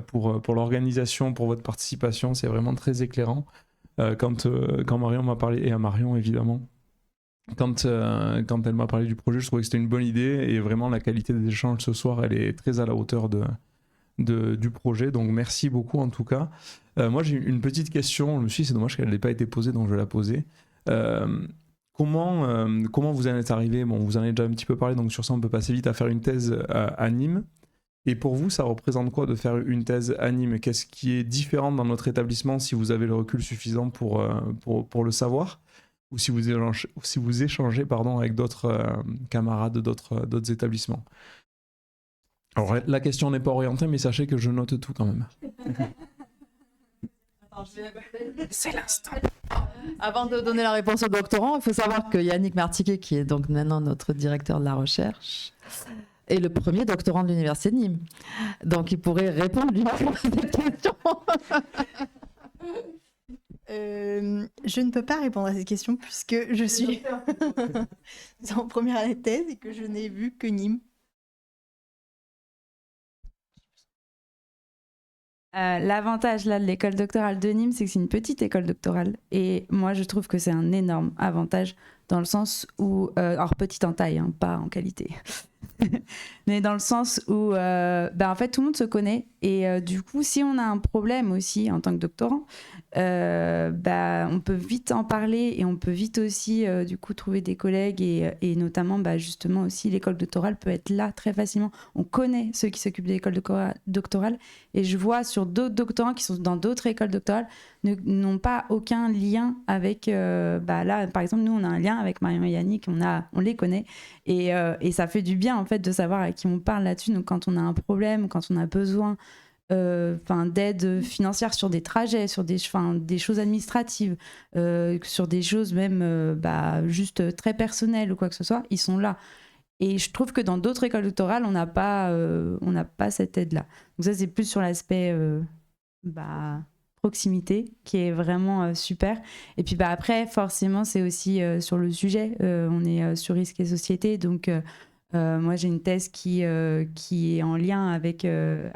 Speaker 11: pour l'organisation, pour votre participation, c'est vraiment très éclairant. Quand Marion m'a parlé, et à Marion évidemment, quand elle m'a parlé du projet, je trouvais que c'était une bonne idée et vraiment la qualité des échanges ce soir, elle est très à la hauteur du projet, donc merci beaucoup en tout cas. Moi j'ai une petite question, je me suis dit c'est dommage qu'elle n'ait pas été posée, donc je vais la poser. Comment vous en êtes arrivé, bon vous en avez déjà un petit peu parlé, donc sur ça on peut passer vite, à faire une thèse à Nîmes, et pour vous ça représente quoi de faire une thèse à Nîmes? Qu'est-ce qui est différent dans notre établissement, si vous avez le recul suffisant pour le savoir, ou si vous échangez avec d'autres camarades d'autres établissements? Alors la question n'est pas orientée, mais sachez que je note tout quand même.
Speaker 6: C'est l'instant. Avant de donner la réponse au doctorant, il faut savoir que Yannick Martiquet, qui est donc maintenant notre directeur de la recherche, est le premier doctorant de l'Université de Nîmes. Donc il pourrait répondre lui-même à cette question.
Speaker 5: Je ne peux pas répondre à cette question puisque je suis en première année de thèse et que je n'ai vu que Nîmes.
Speaker 3: L'avantage là de l'école doctorale de Nîmes, c'est que c'est une petite école doctorale. Et moi, je trouve que c'est un énorme avantage dans le sens où, alors petite en taille, hein, pas en qualité, mais dans le sens où, en fait, tout le monde se connaît. Et du coup, si on a un problème aussi en tant que doctorant, on peut vite en parler et on peut vite aussi, du coup, trouver des collègues et notamment, justement aussi, l'école doctorale peut être là très facilement. On connaît ceux qui s'occupent de l'école doctorale et je vois sur d'autres doctorants qui sont dans d'autres écoles doctorales n'ont pas aucun lien avec, là, par exemple, nous, on a un lien avec Marion et Yannick, on les connaît et ça fait du bien, en fait, de savoir à qui on parle là-dessus. Donc, quand on a un problème, quand on a besoin d'aide financière sur des trajets, sur des choses administratives, sur des choses même juste très personnelles ou quoi que ce soit, ils sont là. Et je trouve que dans d'autres écoles doctorales, on n'a pas cette aide-là. Donc ça, c'est plus sur l'aspect proximité qui est vraiment super. Et puis après, forcément, c'est aussi sur le sujet. On est sur risque et société, donc moi, j'ai une thèse qui est en lien avec le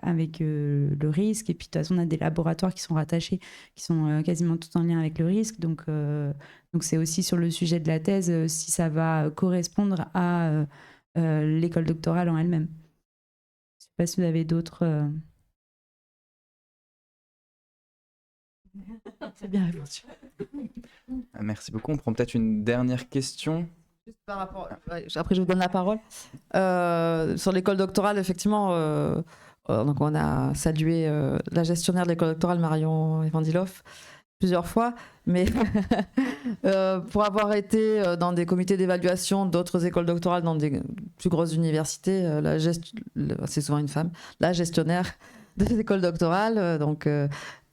Speaker 3: risque. Et puis, de toute façon, on a des laboratoires qui sont rattachés, qui sont quasiment tous en lien avec le risque. Donc c'est aussi sur le sujet de la thèse, si ça va correspondre à l'école doctorale en elle-même. Je ne sais pas si vous avez d'autres...
Speaker 6: C'est bien répondu.
Speaker 1: Merci beaucoup. On prend peut-être une dernière question.
Speaker 6: Juste par rapport... Après, je vous donne la parole. Sur l'école doctorale, effectivement, donc on a salué la gestionnaire de l'école doctorale, Marion Evandilov, plusieurs fois, mais pour avoir été dans des comités d'évaluation d'autres écoles doctorales dans des plus grosses universités, c'est souvent une femme, la gestionnaire de cette école doctorale, donc...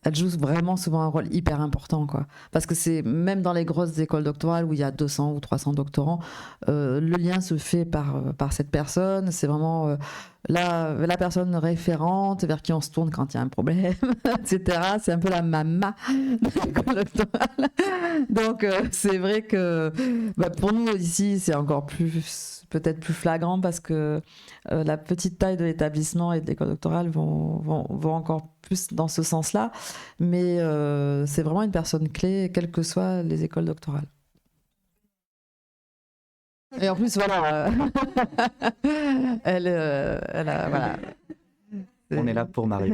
Speaker 6: elle joue vraiment souvent un rôle hyper important, quoi. Parce que c'est même dans les grosses écoles doctorales où il y a 200 ou 300 doctorants, le lien se fait par cette personne. C'est vraiment la personne référente vers qui on se tourne quand il y a un problème, etc. C'est un peu la mama de l'école doctorale. Donc c'est vrai que pour nous ici, c'est encore peut-être plus flagrant parce que la petite taille de l'établissement et de l'école doctorale vont encore plus dans ce sens-là, mais c'est vraiment une personne clé, quelles que soient les écoles doctorales. Et en plus, voilà, elle a, voilà.
Speaker 1: On est là pour Marie.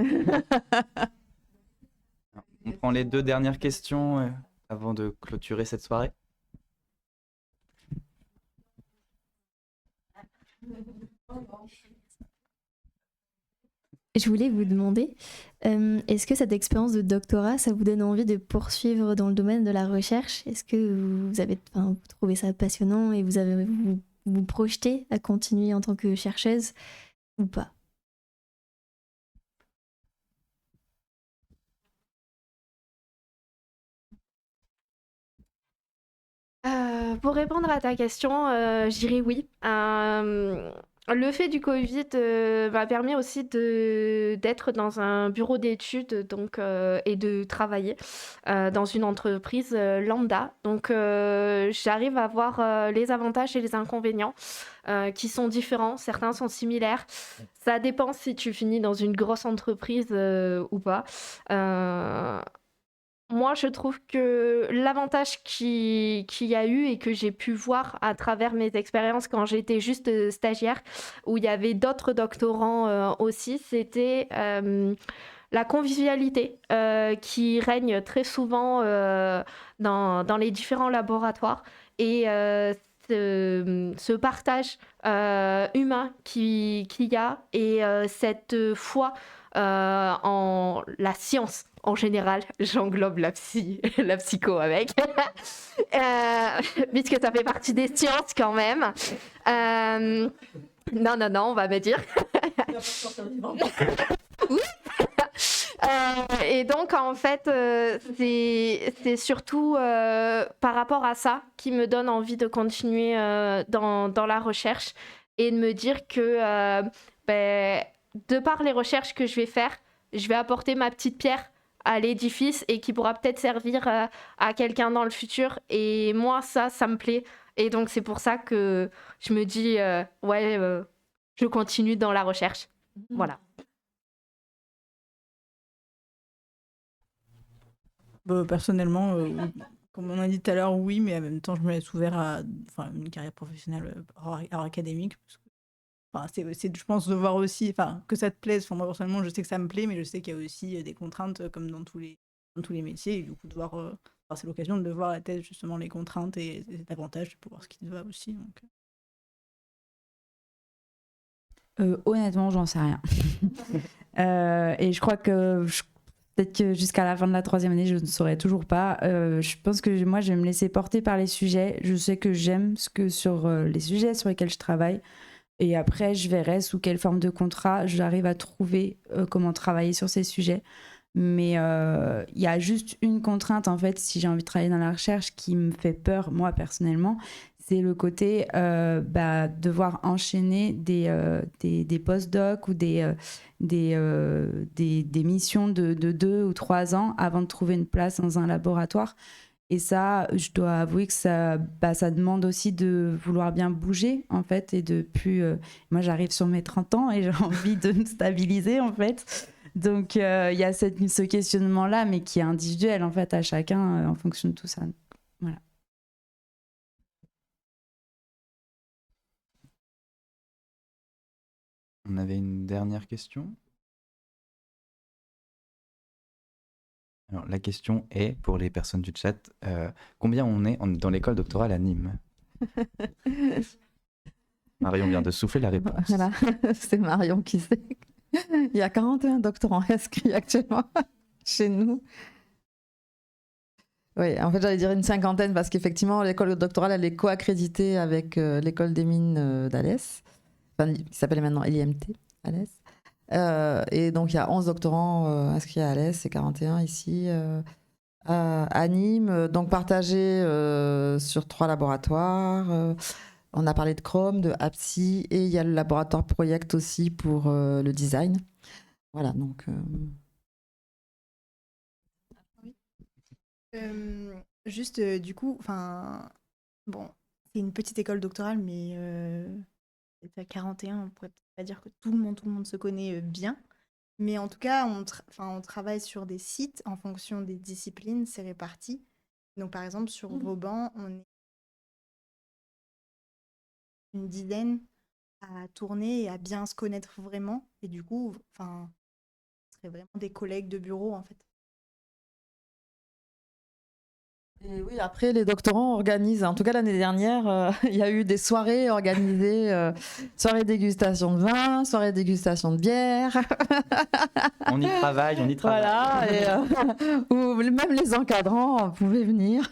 Speaker 1: On prend les deux dernières questions avant de clôturer cette soirée.
Speaker 12: je voulais vous demander, est-ce que cette expérience de doctorat, ça vous donne envie de poursuivre dans le domaine de la recherche? Est-ce que vous trouvez ça passionnant et vous projetez à continuer en tant que chercheuse ou pas?
Speaker 7: Pour répondre à ta question, je dirais oui. Le fait du Covid m'a permis aussi d'être dans un bureau d'études et de travailler dans une entreprise lambda. Donc, j'arrive à voir les avantages et les inconvénients qui sont différents. Certains sont similaires. Ça dépend si tu finis dans une grosse entreprise ou pas. Moi, je trouve que l'avantage qu'il y a eu et que j'ai pu voir à travers mes expériences quand j'étais juste stagiaire, où il y avait d'autres doctorants aussi, c'était la convivialité qui règne très souvent dans les différents laboratoires et ce partage humain qu'il y a et cette foi en la science en général, j'englobe la psycho avec, puisque ça fait partie des sciences quand même. Non, on va me dire. Oui. Et donc, en fait, c'est surtout par rapport à ça qui me donne envie de continuer dans la recherche et de me dire que de par les recherches que je vais faire, je vais apporter ma petite pierre à l'édifice et qui pourra peut-être servir à quelqu'un dans le futur. Et moi, ça me plaît. Et donc, c'est pour ça que je me dis, je continue dans la recherche. Voilà.
Speaker 4: Personnellement, comme on a dit tout à l'heure, oui, mais en même temps, je me laisse ouvert à une carrière professionnelle hors académique. C'est, je pense, de voir aussi que ça te plaise. Moi, personnellement, je sais que ça me plaît, mais je sais qu'il y a aussi des contraintes comme dans tous les métiers. Et du coup, de voir, c'est l'occasion de voir la thèse, justement, les contraintes et les avantages pour voir ce qui te va aussi. Donc.
Speaker 3: Honnêtement, j'en sais rien. Et je crois que peut-être que jusqu'à la fin de la 3e année, je ne saurais toujours pas. Je pense que moi, je vais me laisser porter par les sujets. Je sais que j'aime sur les sujets sur lesquels je travaille. Et après, je verrai sous quelle forme de contrat j'arrive à trouver comment travailler sur ces sujets. Mais il y a juste une contrainte, en fait, si j'ai envie de travailler dans la recherche, qui me fait peur, moi, personnellement. C'est le côté devoir enchaîner des post-docs ou des missions de 2 ou 3 ans avant de trouver une place dans un laboratoire. Et ça, je dois avouer que ça demande aussi de vouloir bien bouger, en fait, et de plus... Moi, j'arrive sur mes 30 ans et j'ai envie de me stabiliser, en fait. Donc, il y a ce questionnement-là, mais qui est individuel, en fait, à chacun, en fonction de tout ça. Voilà.
Speaker 1: On avait une dernière question. Alors, la question est, pour les personnes du chat, combien on est dans l'école doctorale à Nîmes? Marion vient de souffler la réponse.
Speaker 6: Voilà, c'est Marion qui sait. Il y a 41 doctorants inscrits actuellement chez nous. Oui, en fait, j'allais dire une 50aine parce qu'effectivement, l'école doctorale, elle est co-accréditée avec l'école des mines d'Alès, qui s'appelle maintenant l'IMT, Alès. Et donc, il y a 11 doctorants inscrits à Alès et 41 ici à Nîmes, donc partagés sur 3 laboratoires. On a parlé de Chrome, de APSI, et il y a le laboratoire Project aussi pour le design. Voilà, donc...
Speaker 5: Juste, du coup, bon, c'est une petite école doctorale, mais à 41, on pourrait peut-être pas dire que tout le monde se connaît bien. Mais en tout cas, on travaille sur des sites en fonction des disciplines, c'est réparti. Donc, par exemple, sur Vauban, on est une dizaine à tourner et à bien se connaître vraiment. Et du coup, ce serait vraiment des collègues de bureau, en fait.
Speaker 6: Et oui, après, les doctorants organisent, en tout cas l'année dernière, il y a eu des soirées organisées, soirée dégustation de vin, soirée dégustation de bière.
Speaker 1: On y travaille, on y travaille.
Speaker 6: Voilà, et, où même les encadrants pouvaient venir.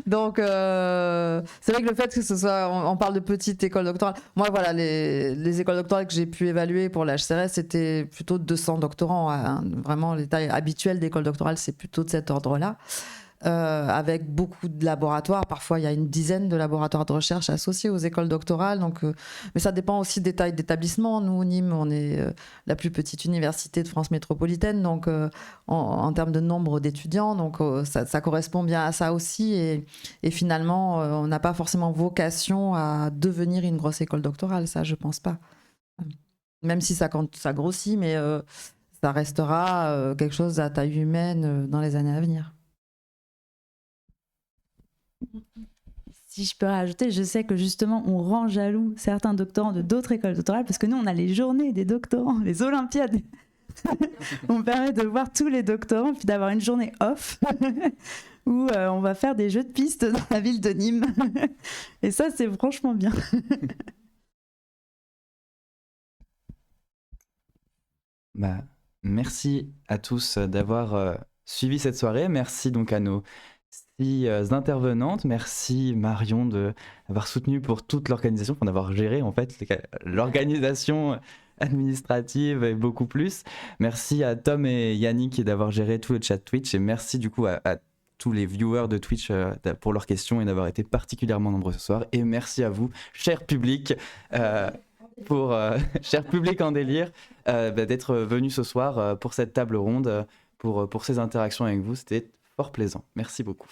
Speaker 6: Donc, c'est vrai que le fait que ce soit, on parle de petites écoles doctorales. Moi, voilà, les écoles doctorales que j'ai pu évaluer pour la HCRS, c'était plutôt 200 doctorants. Hein. Vraiment, les tailles habituelles d'écoles doctorales, c'est plutôt de cet ordre-là. Avec beaucoup de laboratoires. Parfois, il y a une dizaine de laboratoires de recherche associés aux écoles doctorales. Donc, mais ça dépend aussi des tailles d'établissement. Nous, au Nîmes, on est la plus petite université de France métropolitaine, donc en termes de nombre d'étudiants. Donc, ça correspond bien à ça aussi. Et finalement, on n'a pas forcément vocation à devenir une grosse école doctorale. Ça, je pense pas. Même si ça grossit, mais ça restera quelque chose à taille humaine dans les années à venir.
Speaker 3: Si je peux rajouter, je sais que justement on rend jaloux certains doctorants de d'autres écoles doctorales parce que nous on a les journées des doctorants, les Olympiades. On permet de voir tous les doctorants puis d'avoir une journée off où on va faire des jeux de piste dans la ville de Nîmes. Et ça c'est franchement bien.
Speaker 1: Bah, merci à tous d'avoir suivi cette soirée. Merci donc à nos 6 intervenantes. Merci Marion d'avoir soutenu pour toute l'organisation, pour d'avoir géré en fait l'organisation administrative et beaucoup plus. Merci à Tom et Yannick d'avoir géré tout le chat Twitch et merci du coup à tous les viewers de Twitch pour leurs questions et d'avoir été particulièrement nombreux ce soir. Et merci à vous, cher public, cher public en délire, d'être venu ce soir pour cette table ronde, pour ces interactions avec vous. C'était fort plaisant. Merci beaucoup.